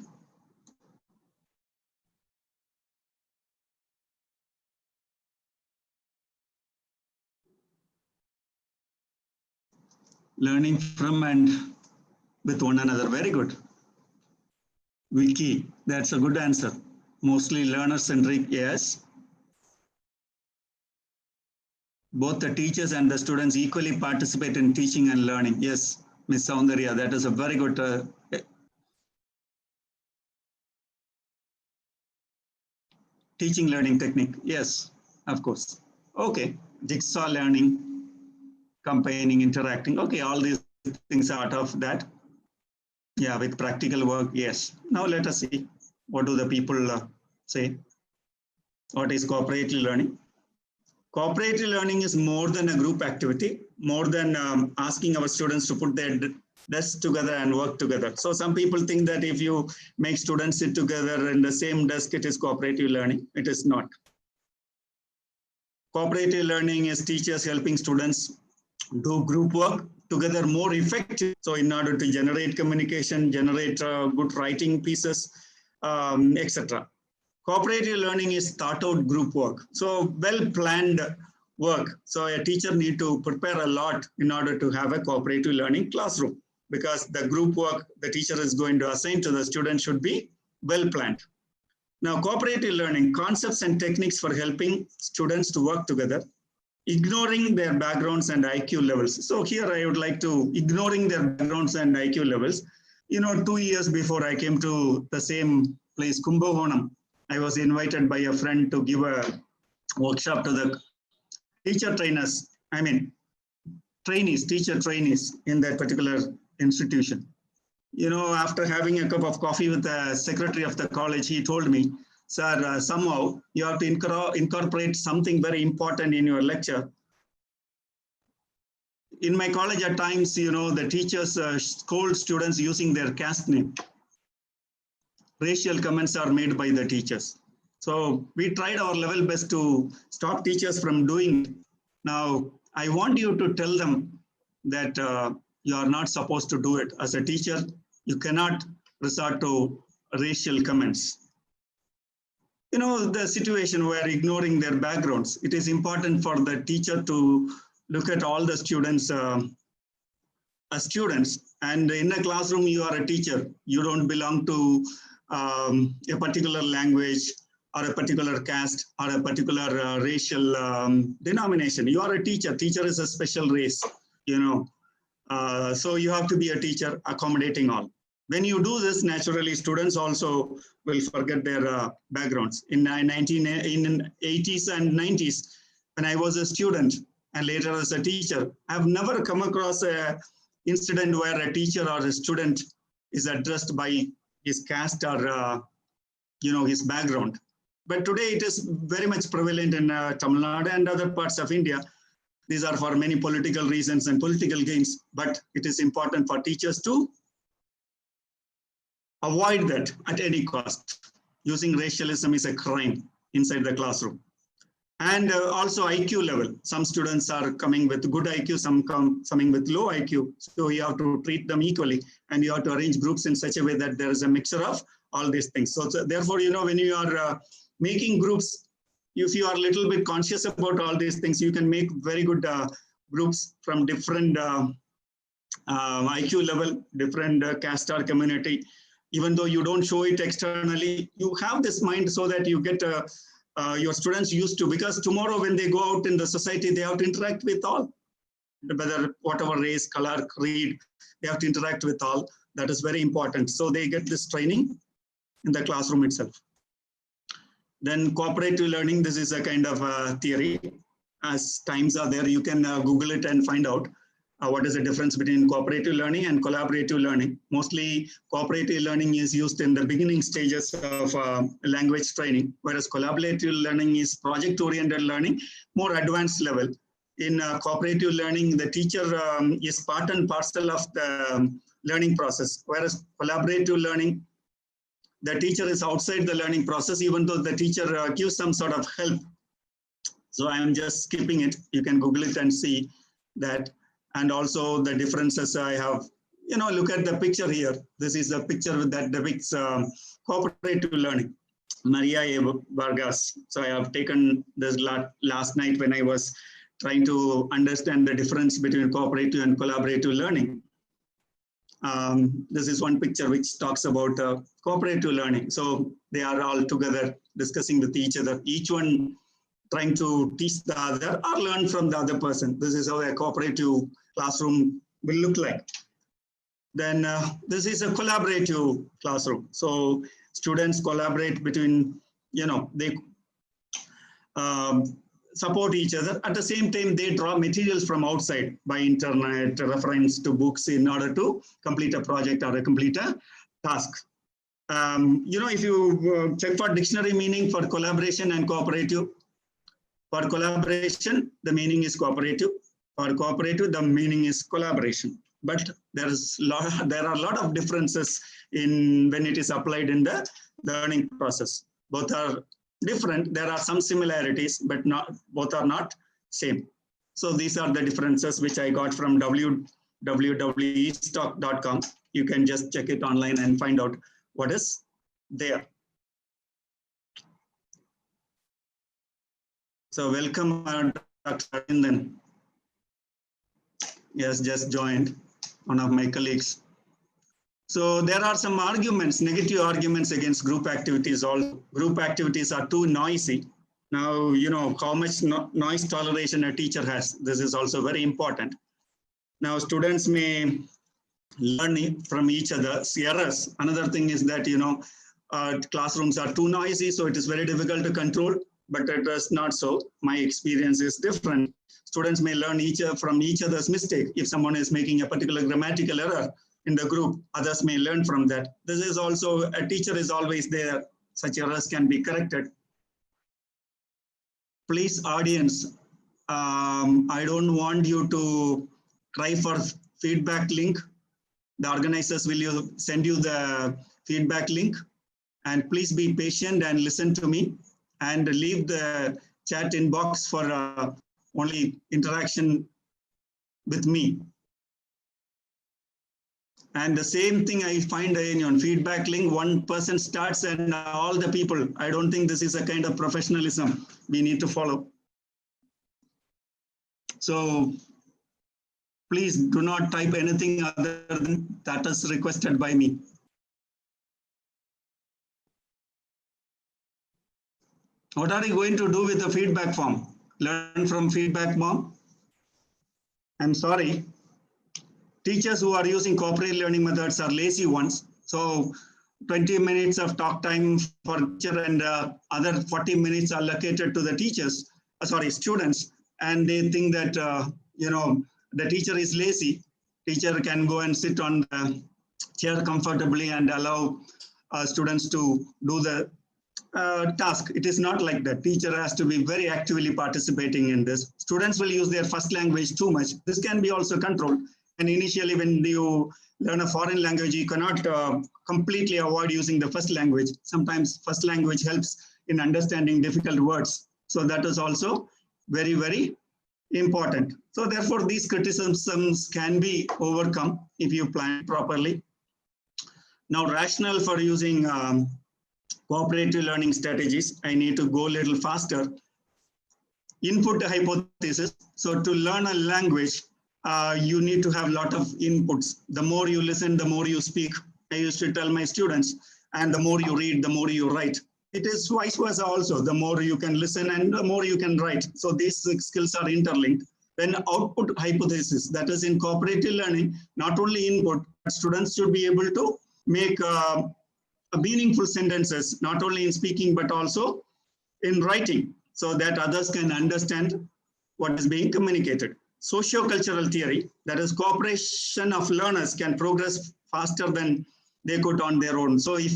Learning from and with one another. Very good. Wiki, that's a good answer. Mostly learner-centric, yes. Both the teachers and the students equally participate in teaching and learning. Yes, Ms. Soundarya, that is a very good teaching learning technique. Yes, of course. Okay, jigsaw learning, campaigning, interacting. Okay, all these things are out of that. Yeah, with practical work, yes. Now let us see, what do the people say? What is cooperative learning? Cooperative learning is more than a group activity, more than asking our students to put their desks together and work together. So some people think that if you make students sit together in the same desk, it is cooperative learning. It is not. Cooperative learning is teachers helping students do group work together more effective. So in order to generate communication, generate good writing pieces, etc. Cooperative learning is thought out group work. So well-planned work. So a teacher need to prepare a lot in order to have a cooperative learning classroom, because the group work the teacher is going to assign to the student should be well-planned. Now, cooperative learning, concepts and techniques for helping students to work together, ignoring their backgrounds and IQ levels. So here I would like to, ignoring their backgrounds and IQ levels. 2 years before I came to the same place, Kumbakonam, I was invited by a friend to give a workshop to the teacher trainees in that particular institution. After having a cup of coffee with the secretary of the college, he told me, sir, somehow you have to incorporate something very important in your lecture. In my college at times, the teachers scold students using their caste name. Racial comments are made by the teachers. So we tried our level best to stop teachers from doing it. Now, I want you to tell them that you are not supposed to do it. As a teacher, you cannot resort to racial comments. The situation where ignoring their backgrounds, it is important for the teacher to look at all the students as students. And in a classroom, you are a teacher. You don't belong to a particular language or a particular caste or a particular racial denomination. You are a teacher. Teacher is a special race, so you have to be a teacher accommodating all. When you do this, naturally, students also will forget their backgrounds. In 1980s and 90s, when I was a student and later as a teacher, I've never come across an incident where a teacher or a student is addressed by his caste or his background. But today it is very much prevalent in Tamil Nadu and other parts of India. These are for many political reasons and political gains, but it is important for teachers to avoid that at any cost. Using racialism is a crime inside the classroom. And also IQ level. Some students are coming with good IQ, some coming with low IQ. So you have to treat them equally, and you have to arrange groups in such a way that there is a mixture of all these things. So therefore, when you are making groups, if you are a little bit conscious about all these things, you can make very good groups from different IQ level, different caste or community. Even though you don't show it externally, you have this mind so that you get your students used to, because tomorrow when they go out in the society, they have to interact with all, whether whatever race, color, creed, they have to interact with all. That is very important. So they get this training in the classroom itself. Then cooperative learning, this is a kind of theory. As times are there, you can Google it and find out what is the difference between cooperative learning and collaborative learning. Mostly cooperative learning is used in the beginning stages of language training, whereas collaborative learning is project-oriented learning, more advanced level. In cooperative learning, the teacher is part and parcel of the learning process, whereas collaborative learning, the teacher is outside the learning process, even though the teacher gives some sort of help. So I am just skipping it. You can Google it and see that. And also the differences I have, look at the picture here. This is a picture that depicts cooperative learning. Maria Vargas. So I have taken this last night when I was trying to understand the difference between cooperative and collaborative learning. This is one picture which talks about cooperative learning. So they are all together discussing with each other, each one trying to teach the other or learn from the other person. This is how a cooperative classroom will look like. Then this is a collaborative classroom. So students collaborate between, they support each other. At the same time, they draw materials from outside by internet, reference to books in order to complete a project or complete a task. If you check for dictionary meaning for collaboration and cooperative, for collaboration, the meaning is cooperative. For cooperative, the meaning is collaboration. But there are a lot of differences in when it is applied in the learning process. Both are different. There are some similarities, but both are not same. So these are the differences which I got from www.estock.com. You can just check it online and find out what is there. So welcome, Dr. Arindan. Yes, just joined, one of my colleagues. So there are some arguments, negative arguments against group activities. All group activities are too noisy. Now, how much noise toleration a teacher has. This is also very important. Now, students may learn from each other's errors. Another thing is that, classrooms are too noisy, so it is very difficult to control, but it is not so. My experience is different. Students may learn from each other's mistake. If someone is making a particular grammatical error in the group, others may learn from that. This is also, a teacher is always there. Such errors can be corrected. Please, audience, I don't want you to try for feedback link. The organizers will send you the feedback link, and please be patient and listen to me and leave the chat inbox for only interaction with me. And the same thing I find in feedback link, one person starts and all the people, I don't think this is a kind of professionalism we need to follow. So please do not type anything other than that is requested by me. What are you going to do with the feedback form? Learn from feedback form? I'm sorry. Teachers who are using cooperative learning methods are lazy ones. So 20 minutes of talk time for teacher and other 40 minutes are allocated to the teachers, students. And they think that, the teacher is lazy. Teacher can go and sit on the chair comfortably and allow students to do the task. It is not like that. Teacher has to be very actively participating in this. Students will use their first language too much. This can be also controlled. And initially, when you learn a foreign language, you cannot completely avoid using the first language. Sometimes first language helps in understanding difficult words. So that is also very, very important. So therefore, these criticisms can be overcome if you plan properly. Now, rationale for using cooperative learning strategies, I need to go a little faster. Input hypothesis. So to learn a language, you need to have a lot of inputs. The more you listen, the more you speak. I used to tell my students, and the more you read, the more you write. It is vice versa also. The more you can listen and the more you can write. So these skills are interlinked. Then output hypothesis, that is in cooperative learning, not only input, but students should be able to make meaningful sentences, not only in speaking, but also in writing, so that others can understand what is being communicated. Socio-cultural theory, that is cooperation of learners can progress faster than they could on their own. So if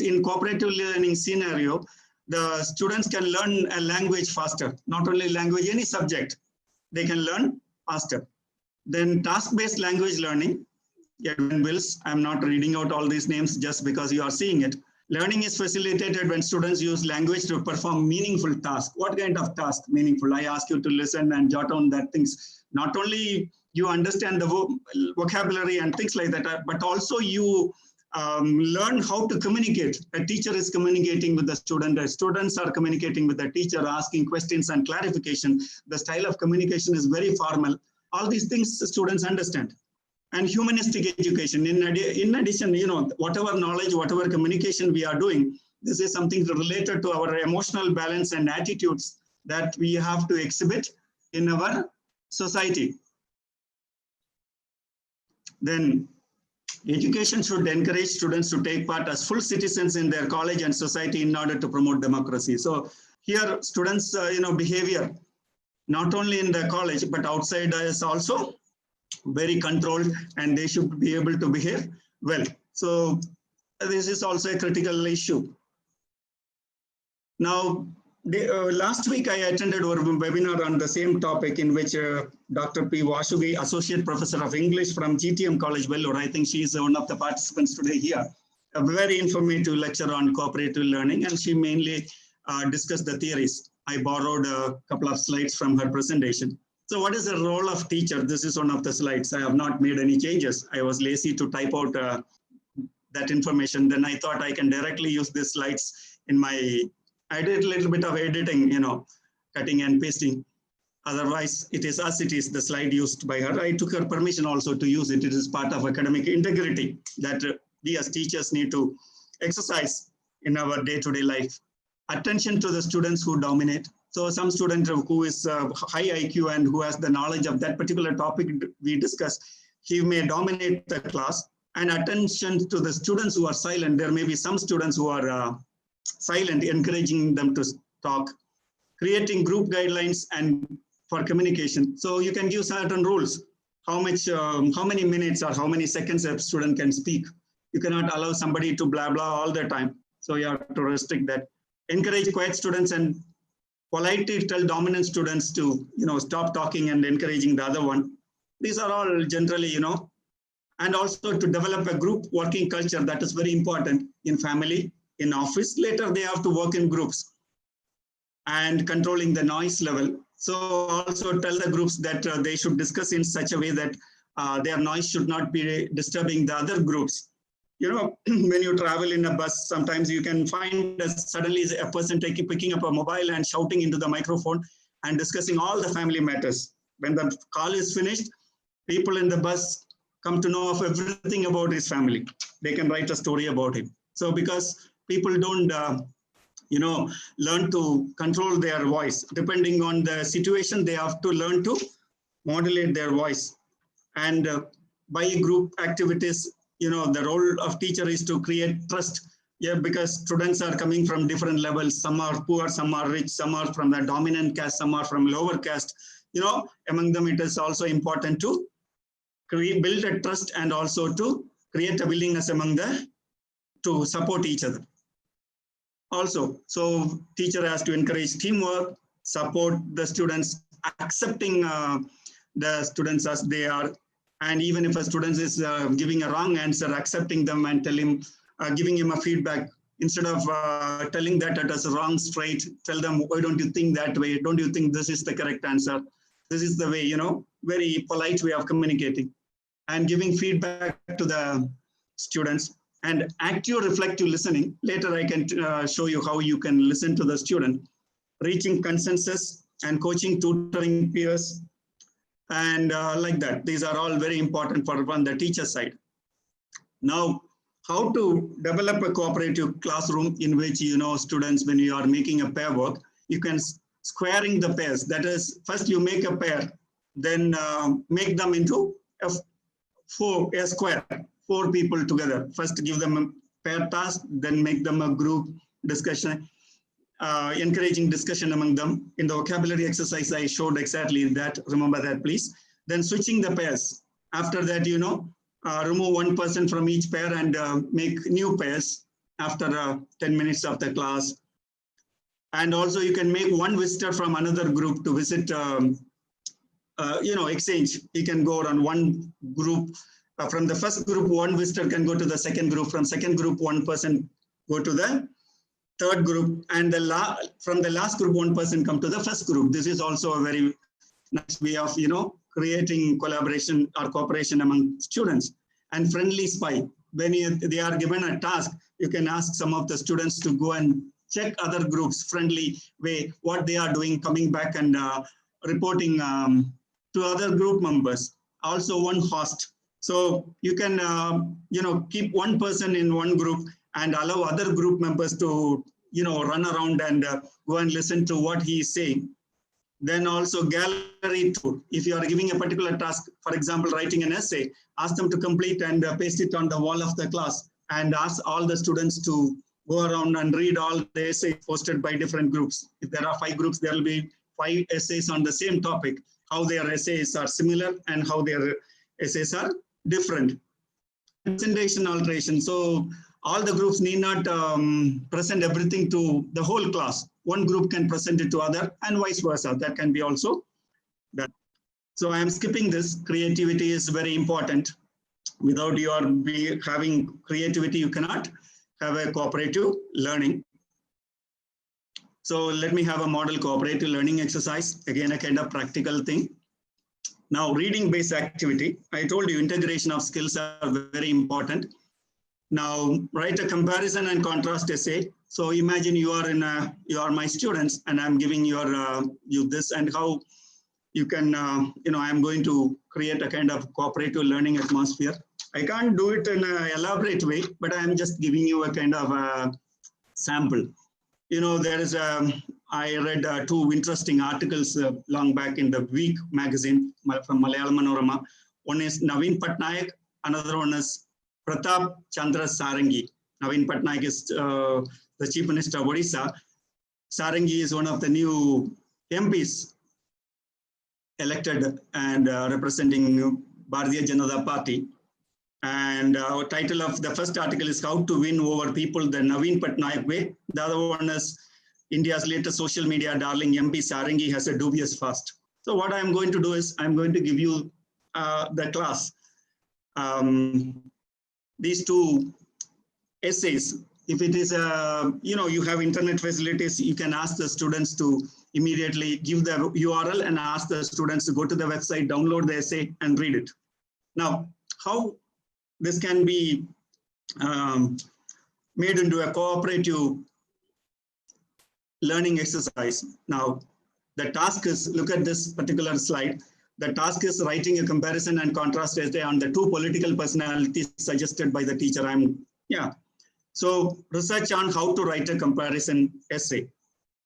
in cooperative learning scenario, the students can learn a language faster, not only language, any subject, they can learn faster. Then task-based language learning, Edwin Wills, I'm not reading out all these names just because you are seeing it. Learning is facilitated when students use language to perform meaningful tasks. What kind of task meaningful? I ask you to listen and jot down that things. Not only you understand the vocabulary and things like that, but also you learn how to communicate. A teacher is communicating with the student, the students are communicating with the teacher, asking questions and clarification. The style of communication is very formal. All these things students understand. And humanistic education. In addition, whatever knowledge, whatever communication we are doing, this is something related to our emotional balance and attitudes that we have to exhibit in our society. Then education should encourage students to take part as full citizens in their college and society in order to promote democracy. So here students, behavior, not only in the college, but outside is also very controlled, and they should be able to behave well. So this is also a critical issue. Now, last week I attended a webinar on the same topic in which Dr. P. Vasugi, Associate Professor of English from GTM College, Vellore, I think she is one of the participants today here. A very informative lecture on cooperative learning, and she mainly discussed the theories. I borrowed a couple of slides from her presentation. So what is the role of teacher? This is one of the slides. I have not made any changes. I was lazy to type out that information. Then I thought I can directly use these slides in my, I did a little bit of editing, cutting and pasting. Otherwise, it is as it is, the slide used by her. I took her permission also to use it. It is part of academic integrity that we as teachers need to exercise in our day-to-day life. Attention to the students who dominate. So some student who is high IQ and who has the knowledge of that particular topic we discussed, he may dominate the class. And attention to the students who are silent. There may be some students who are silent, encouraging them to talk. Creating group guidelines and for communication. So you can give certain rules. How many minutes or how many seconds a student can speak. You cannot allow somebody to blah, blah all the time. So you have to restrict that. Encourage quiet students and politely tell dominant students to, stop talking and encouraging the other one. These are all generally, and also to develop a group working culture. That is very important in family, in office. Later, they have to work in groups and controlling the noise level. So also tell the groups that they should discuss in such a way that their noise should not be disturbing the other groups. When you travel in a bus, sometimes you can find suddenly a person picking up a mobile and shouting into the microphone and discussing all the family matters. When the call is finished, people in the bus come to know of everything about his family. They can write a story about him. So because people don't, learn to control their voice, depending on the situation, they have to learn to modulate their voice. And by group activities, the role of teacher is to create trust. Yeah, because students are coming from different levels. Some are poor, some are rich, some are from the dominant caste, some are from lower caste. Among them, it is also important to build a trust and also to create a willingness among to support each other. also. So teacher has to encourage teamwork, support the students, accepting the students as they are. And even if a student is giving a wrong answer, accepting them and giving him a feedback. Instead of telling that it is wrong straight, tell them, why don't you think that way? Don't you think this is the correct answer? This is the way, very polite way of communicating and giving feedback to the students. And active reflective listening. Later I can show you how you can listen to the student. Reaching consensus and coaching, tutoring peers, and like that. These are all very important for on the teacher side. Now, how to develop a cooperative classroom in which, students, when you are making a pair work, you can squaring the pairs. That is, first you make a pair, then make them into a square, 4 people together. First give them a pair task, then make them a group discussion, encouraging discussion among them. In the vocabulary exercise, I showed exactly that. Remember that, please. Then switching the pairs. After that, remove one person from each pair and make new pairs after 10 minutes of the class. And also you can make one visitor from another group to visit, exchange. You can go on one group. From the first group, one visitor can go to the second group. From second group, one person go to the third group. And from the last group, one person come to the first group. This is also a very nice way of, creating collaboration or cooperation among students. And friendly spy. When they are given a task, you can ask some of the students to go and check other groups, friendly way, what they are doing, coming back and reporting to other group members. Also one host. So you can, keep one person in one group and allow other group members to, run around and go and listen to what he is saying. Then also gallery tour. If you are giving a particular task, for example, writing an essay, ask them to complete and paste it on the wall of the class and ask all the students to go around and read all the essays posted by different groups. If there are 5 groups, there will be 5 essays on the same topic, how their essays are similar and how their essays are different. Presentation alteration. So all the groups need not present everything to the whole class. One group can present it to other and vice versa. That can be also done. So I am skipping this. Creativity is very important. Without your having creativity, you cannot have a cooperative learning. So let me have a model cooperative learning exercise. Again, a kind of practical thing. Now, reading based activity. I told you integration of skills are very important. Now, write a comparison and contrast essay. So imagine you are my students and I'm giving you this and how you can, I'm going to create a kind of cooperative learning atmosphere. I can't do it in an elaborate way, but I'm just giving you a kind of sample. There is I read 2 interesting articles long back in the Week magazine from Malayalam Manorama. One is Naveen Patnaik, another one is Pratap Chandra Sarangi. Naveen Patnaik is the Chief Minister of Odisha. Sarangi is one of the new MPs elected and representing Bharatiya Janata Party. And title of the first article is How to Win Over People the Naveen Patnaik Way. The other one is India's latest social media darling MP Sarangi has a dubious past. So what I'm going to do is I'm going to give you the class. These 2 essays. If it is you have internet facilities, you can ask the students to immediately give the URL and ask the students to go to the website, download the essay and read it. Now, how this can be made into a cooperative learning exercise. Now, the task is, look at this particular slide. The task is writing a comparison and contrast essay on the 2 political personalities suggested by the teacher. So research on how to write a comparison essay.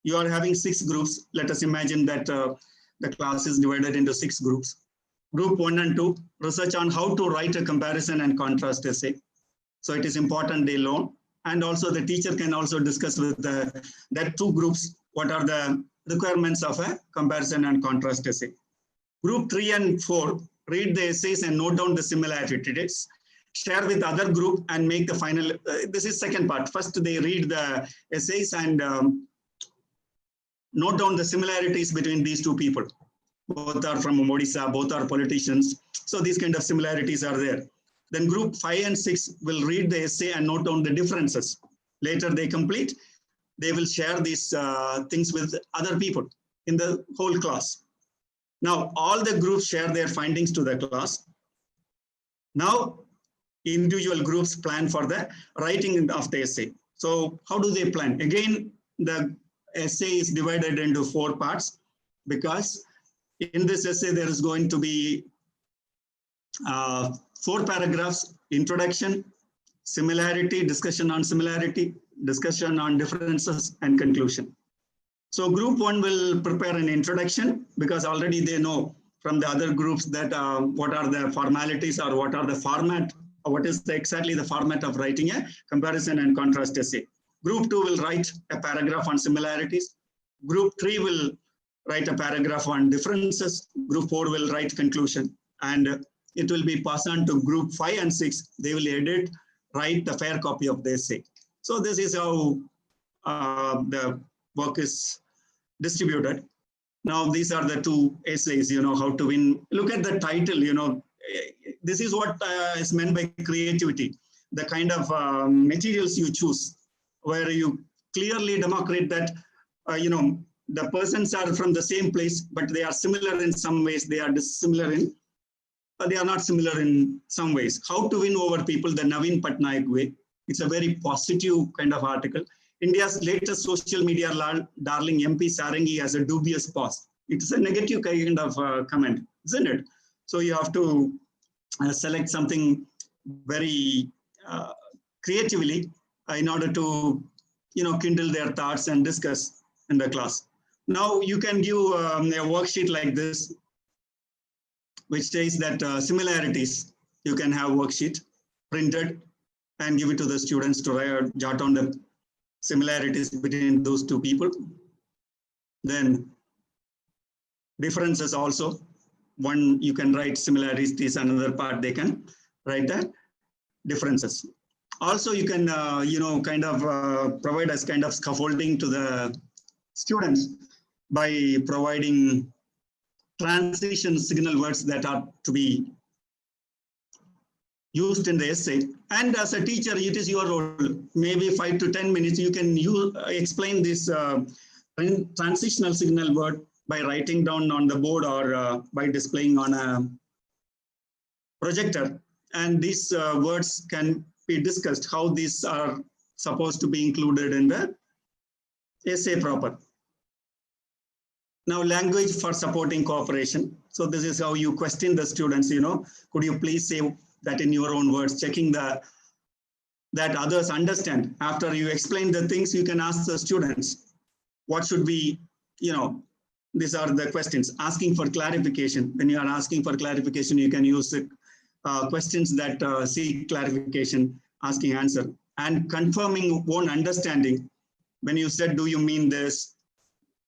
You are having 6 groups. Let us imagine that the class is divided into 6 groups. Group 1 and 2, research on how to write a comparison and contrast essay. So it is important they learn. And also the teacher can also discuss with that 2 groups, what are the requirements of a comparison and contrast essay. Group 3 and 4, read the essays and note down the similarities. share with other group and make the final. This is second part. First, they read the essays and note down the similarities between these two people. Both are from Odisha, both are politicians. So these kind of similarities are there. Then group 5 and 6 will read the essay and note down the differences. Later they complete. They will share these things with other people in the whole class. Now, all the groups share their findings to the class. Now, individual groups plan for the writing of the essay. So how do they plan? Again, the essay is divided into 4 parts, because in this essay there is going to be 4 paragraphs: introduction, similarity, discussion on similarity, discussion on differences, and conclusion. So group 1 will prepare an introduction, because already they know from the other groups that what are the formalities or what are the format, or what is exactly the format of writing a comparison and contrast essay. Group 2 will write a paragraph on similarities. Group 3 will write a paragraph on differences. Group 4 will write conclusion. And it will be passed on to group 5 and 6. They will edit, write the fair copy of the essay. So this is how the work is distributed. Now, these are the 2 essays, how to win. Look at the title, this is what is meant by creativity. The kind of materials you choose, where you clearly demonstrate that, the persons are from the same place, but they are similar in some ways. They are dissimilar in, they are not similar in some ways. How to win over people, the Naveen Patnaik way. It's a very positive kind of article. India's latest social media darling MP Sarangi has a dubious past. It's a negative kind of comment, isn't it? So you have to select something very creatively in order to, kindle their thoughts and discuss in the class. Now you can give a worksheet like this, which says that similarities. You can have worksheet printed and give it to the students to jot down the similarities between those 2 people. Then differences also. One, you can write similarities, another part they can write the differences. Also, you can, provide as kind of scaffolding to the students by providing transition signal words that are to be used in the essay. And as a teacher, it is your role. Maybe 5 to 10 minutes, you can explain this transitional signal word by writing down on the board or by displaying on a projector. And these words can be discussed, how these are supposed to be included in the essay proper. Now, language for supporting cooperation. So this is how you question the students, could you please say that in your own words, checking that others understand. After you explain the things, you can ask the students, what should we, these are the questions. Asking for clarification. When you are asking for clarification, you can use the questions that seek clarification, asking answer. And confirming own understanding. When you said, do you mean this?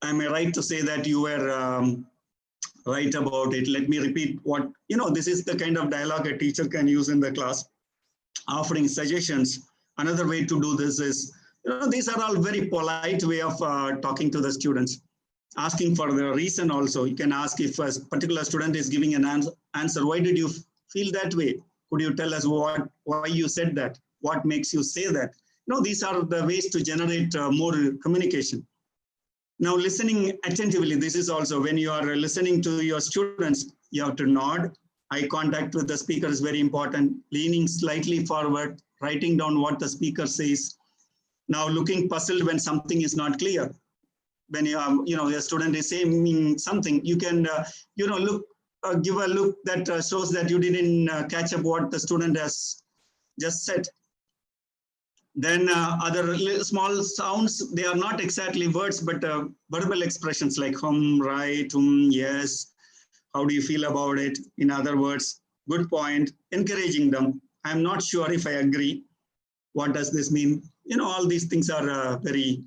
Am I right to say that you were right about it? Let me repeat what, this is the kind of dialogue a teacher can use in the class, offering suggestions. Another way to do this is, these are all very polite way of talking to the students. Asking for the reason also. You can ask if a particular student is giving an answer, why did you feel that way? Could you tell us why you said that? What makes you say that? These are the ways to generate more communication. Now, listening attentively, this is also when you are listening to your students, you have to nod. Eye contact with the speaker is very important. Leaning slightly forward, writing down what the speaker says. Now, looking puzzled when something is not clear. When a student is saying something, you can, look, give a look that shows that you didn't catch up what the student has just said. Then other small sounds, they are not exactly words, but verbal expressions like right, yes, how do you feel about it? In other words, good point, encouraging them. I'm not sure if I agree. What does this mean? All these things are very...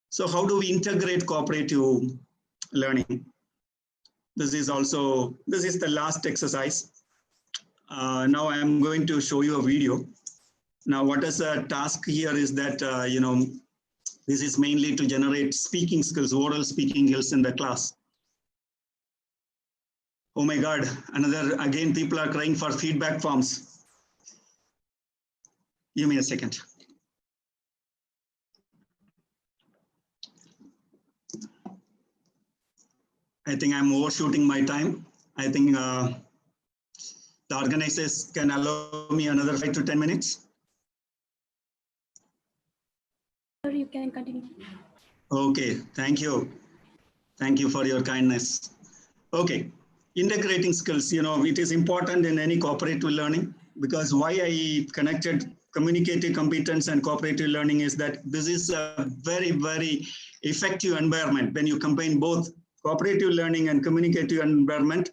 So how do we integrate cooperative learning? This is the last exercise. Now I'm going to show you a video. Now, what is the task here is that, this is mainly to generate speaking skills, oral speaking skills in the class. Oh my God, again, people are crying for feedback forms. Give me a second. I think I'm overshooting my time. I think the organizers can allow me another 5 to 10 minutes. You can continue. Okay, thank you. Thank you for your kindness. Okay, integrating skills, it is important in any cooperative learning, because why I connected communicative competence and cooperative learning is that this is a very, very effective environment. When you combine both cooperative learning and communicative environment,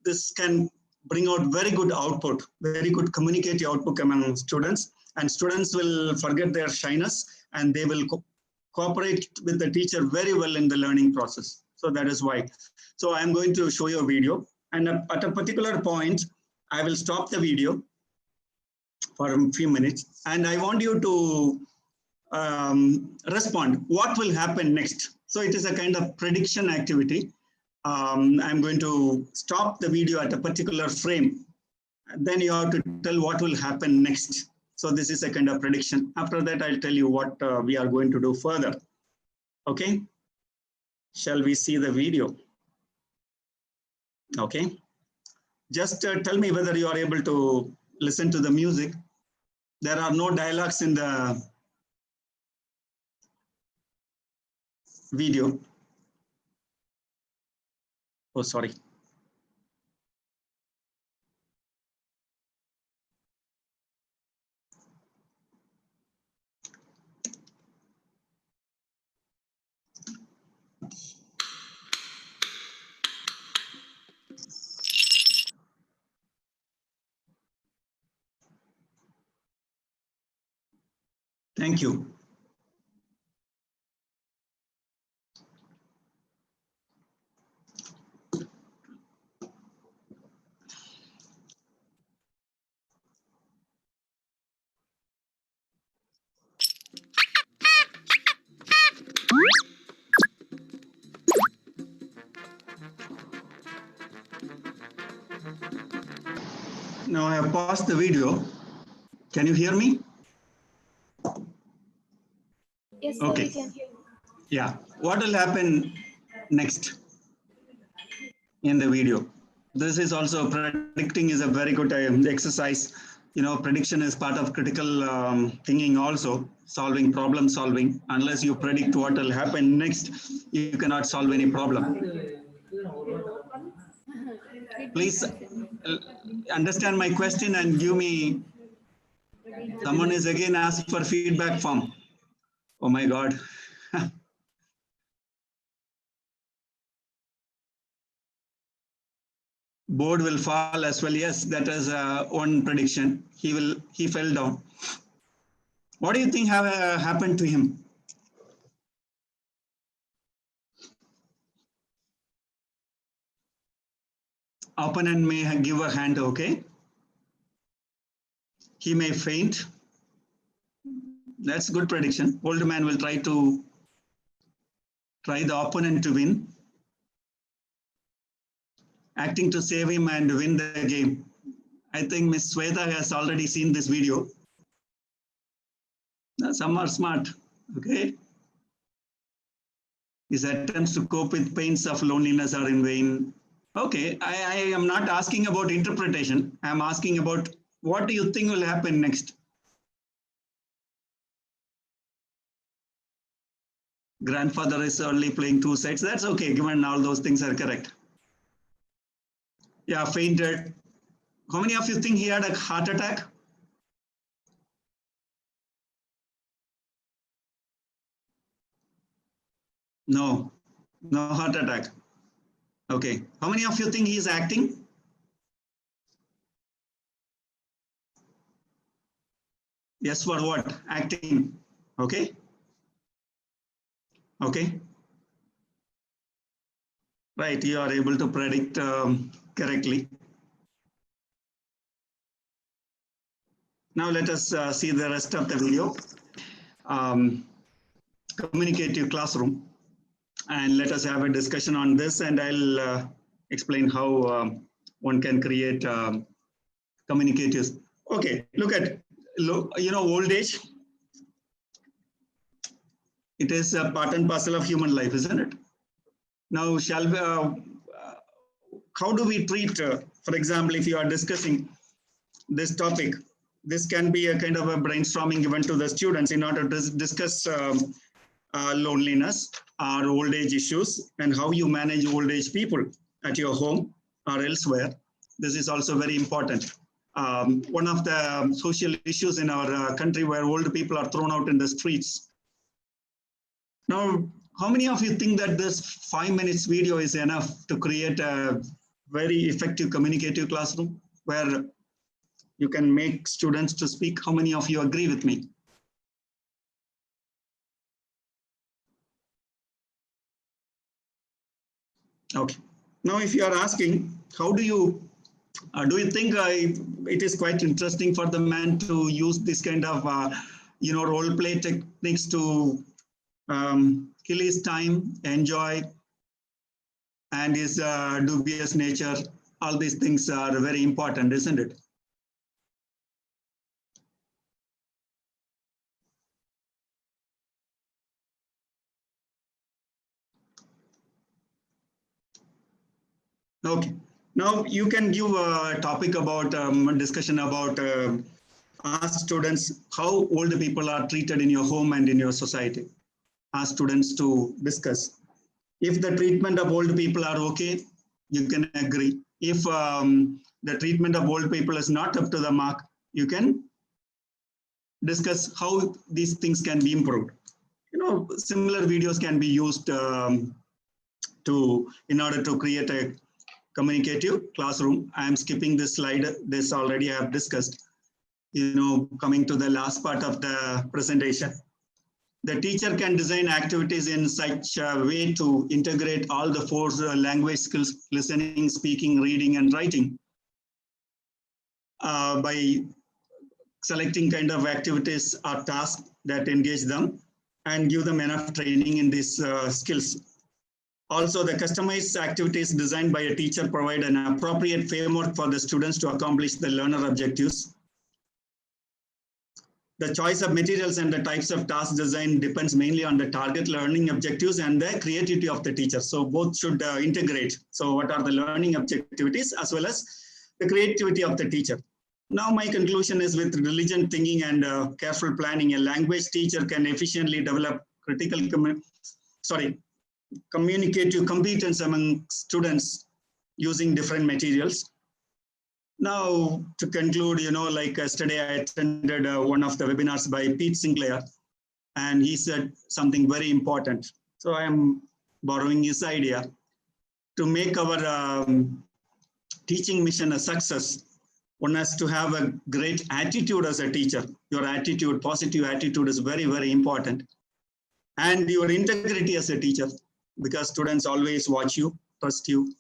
this can bring out very good output, very good communicative output among students, and students will forget their shyness and they will cooperate with the teacher very well in the learning process. So that is why. So I'm going to show you a video, and at a particular point, I will stop the video for a few minutes, and I want you to respond. What will happen next? So it is a kind of prediction activity. I'm going to stop the video at a particular frame. Then you have to tell what will happen next. So this is a kind of prediction. After that, I'll tell you what we are going to do further. Okay. Shall we see the video? Okay. Just tell me whether you are able to listen to the music. There are no dialogues in the video. Oh, sorry. Thank you. Now I have paused the video. Can you hear me? Yes, sir, Okay. we can hear you. Yeah. What will happen next in the video? This is also predicting is a very good exercise. Prediction is part of critical thinking also, problem solving. Unless you predict what will happen next, you cannot solve any problem. Please understand my question and give me, someone is again asked for feedback form. Oh my God. Board will fall as well. Yes, that is one prediction. He fell down. What do you think have happened to him? Opponent may give a hand, okay? He may faint. That's good prediction. Old man will try the opponent to win, acting to save him and win the game. I think Miss Sweta has already seen this video. Some are smart, okay? His attempts to cope with pains of loneliness are in vain. Okay, I am not asking about interpretation. I am asking about what do you think will happen next? Grandfather is only playing two sides. That's okay, given all those things are correct. Yeah, fainted. How many of you think he had a heart attack? No, no heart attack. Okay. How many of you think he is acting? Yes, for what? Acting. Okay. Okay. Right, you are able to predict correctly. Now let us see the rest of the video. Communicative classroom. And let us have a discussion on this, and I'll explain how one can create communicative. Okay, look at, old age. It is a part and parcel of human life, isn't it? Now, shall we, how do we treat, for example, if you are discussing this topic, this can be a kind of a brainstorming given to the students in order to discuss loneliness or old age issues and how you manage old age people at your home or elsewhere. This is also very important. One of the social issues in our country where old people are thrown out in the streets. Now, how many of you think that this 5 minutes video is enough to create a very effective communicative classroom where you can make students to speak? How many of you agree with me? Okay. Now, if you are asking, how do you think it is quite interesting for the man to use this kind of, role play techniques to kill his time, enjoy, and his dubious nature? All these things are very important, isn't it? Okay. Now you can give a topic about discussion about ask students how old people are treated in your home and in your society. Ask students to discuss. If the treatment of old people are okay, you can agree. If the treatment of old people is not up to the mark, you can discuss how these things can be improved. Similar videos can be used in order to create a communicative classroom. I am skipping this slide. This already I have discussed. Coming to the last part of the presentation. The teacher can design activities in such a way to integrate all the four language skills: listening, speaking, reading, and writing, by selecting kind of activities or tasks that engage them and give them enough training in these skills. Also, the customized activities designed by a teacher provide an appropriate framework for the students to accomplish the learner objectives. The choice of materials and the types of task design depends mainly on the target learning objectives and the creativity of the teacher. So both should integrate. So what are the learning objectivities as well as the creativity of the teacher? Now my conclusion is, with diligent thinking and careful planning, a language teacher can efficiently develop communicative competence among students using different materials. Now, to conclude, like yesterday I attended one of the webinars by Pete Sinclair, and he said something very important. So I am borrowing his idea. To make our teaching mission a success, one has to have a great attitude as a teacher. Your attitude, positive attitude, is very, very important. And your integrity as a teacher, because students always watch you, trust you.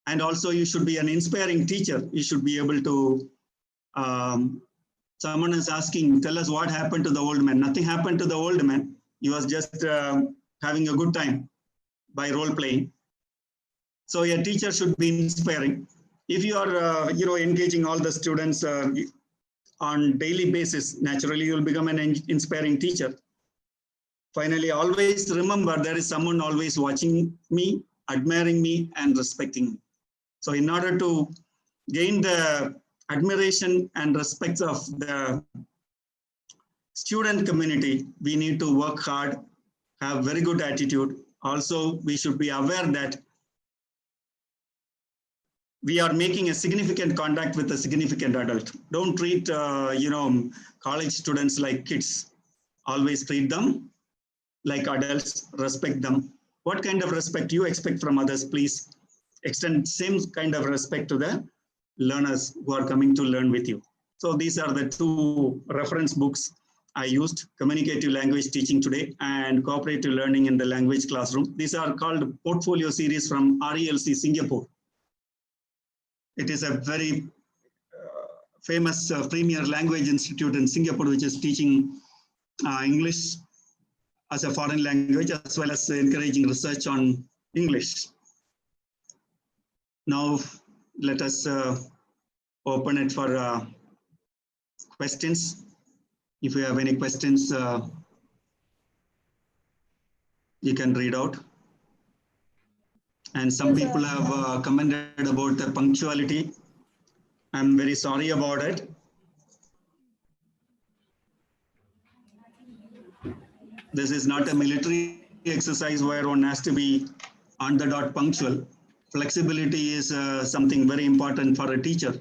And also you should be an inspiring teacher. You should be able to, someone is asking, tell us what happened to the old man. Nothing happened to the old man. He was just having a good time by role playing. So a teacher should be inspiring. If you are, engaging all the students on daily basis, naturally you'll become an inspiring teacher. Finally, always remember there is someone always watching me, admiring me, and respecting me. So in order to gain the admiration and respect of the student community, we need to work hard, have very good attitude. Also, we should be aware that we are making a significant contact with a significant adult. Don't treat, college students like kids. Always treat them like adults, respect them. What kind of respect you expect from others, please extend same kind of respect to the learners who are coming to learn with you. So these are the two reference books I used: Communicative Language Teaching Today and Cooperative Learning in the Language Classroom. These are called portfolio series from RELC Singapore. It is a very famous premier language institute in Singapore, which is teaching English as a foreign language, as well as encouraging research on English. Now, let us open it for questions. If you have any questions, you can read out. And some people have commented about the punctuality. I'm very sorry about it. This is not a military exercise where one has to be on the dot punctual. Flexibility is something very important for a teacher.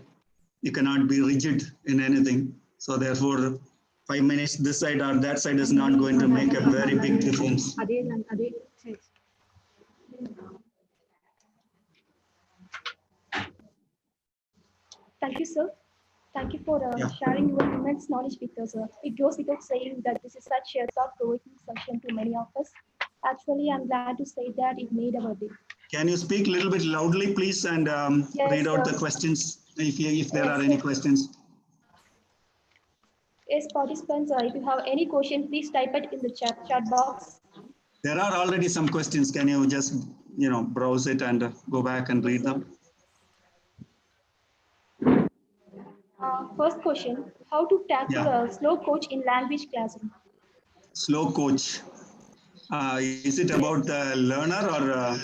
You cannot be rigid in anything. So therefore, 5 minutes this side or that side is not going to make a very big difference. Thank you, sir. Thank you for sharing your immense knowledge with us. It goes without saying that this is such a thought-provoking session to many of us. Actually, I'm glad to say that it made our day. Can you speak a little bit loudly, please, and read out the questions if there are any questions? Yes, participants, if you have any question, please type it in the chat box. There are already some questions. Can you just browse it and go back and read them? First question, how to tackle a slow coach in language classroom? Slow coach. Is it about the learner or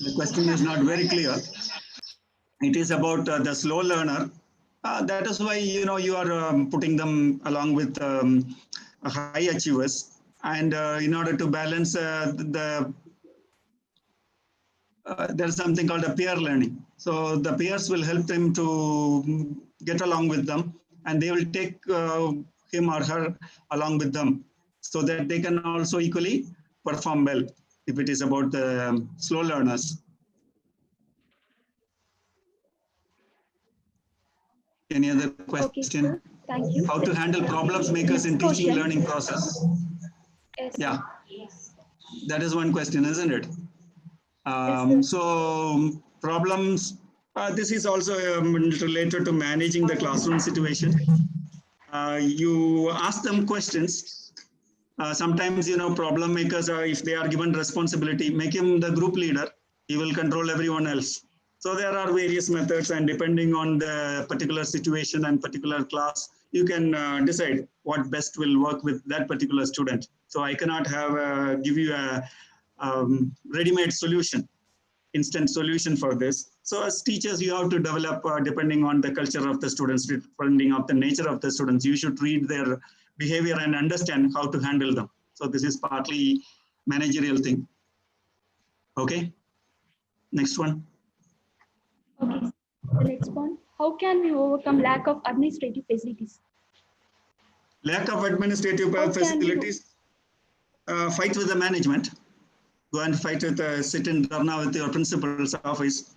the question is not very clear. It is about the slow learner. That is why you are putting them along with high achievers, and in order to balance there's something called a peer learning. So the peers will help them to get along with them, and they will take him or her along with them, so that they can also equally perform well if it is about the slow learners. Any other question? Okay, thank you. How to handle problems makers in teaching learning process? Yes. Yeah, that is one question, isn't it? So problems, this is also related to managing the classroom situation. You ask them questions. Sometimes, problem makers, if they are given responsibility, make him the group leader. He will control everyone else. So there are various methods, and depending on the particular situation and particular class, you can decide what best will work with that particular student. So I cannot give you a ready-made solution, instant solution for this. So as teachers, you have to develop depending on the culture of the students, depending on the nature of the students. You should read their behavior and understand how to handle them. So this is partly managerial thing. Okay. Next one. Okay. The next one. How can we overcome lack of administrative facilities? Lack of administrative facilities. Fight with the management. Go and fight with sit in Dharna with your principal's office.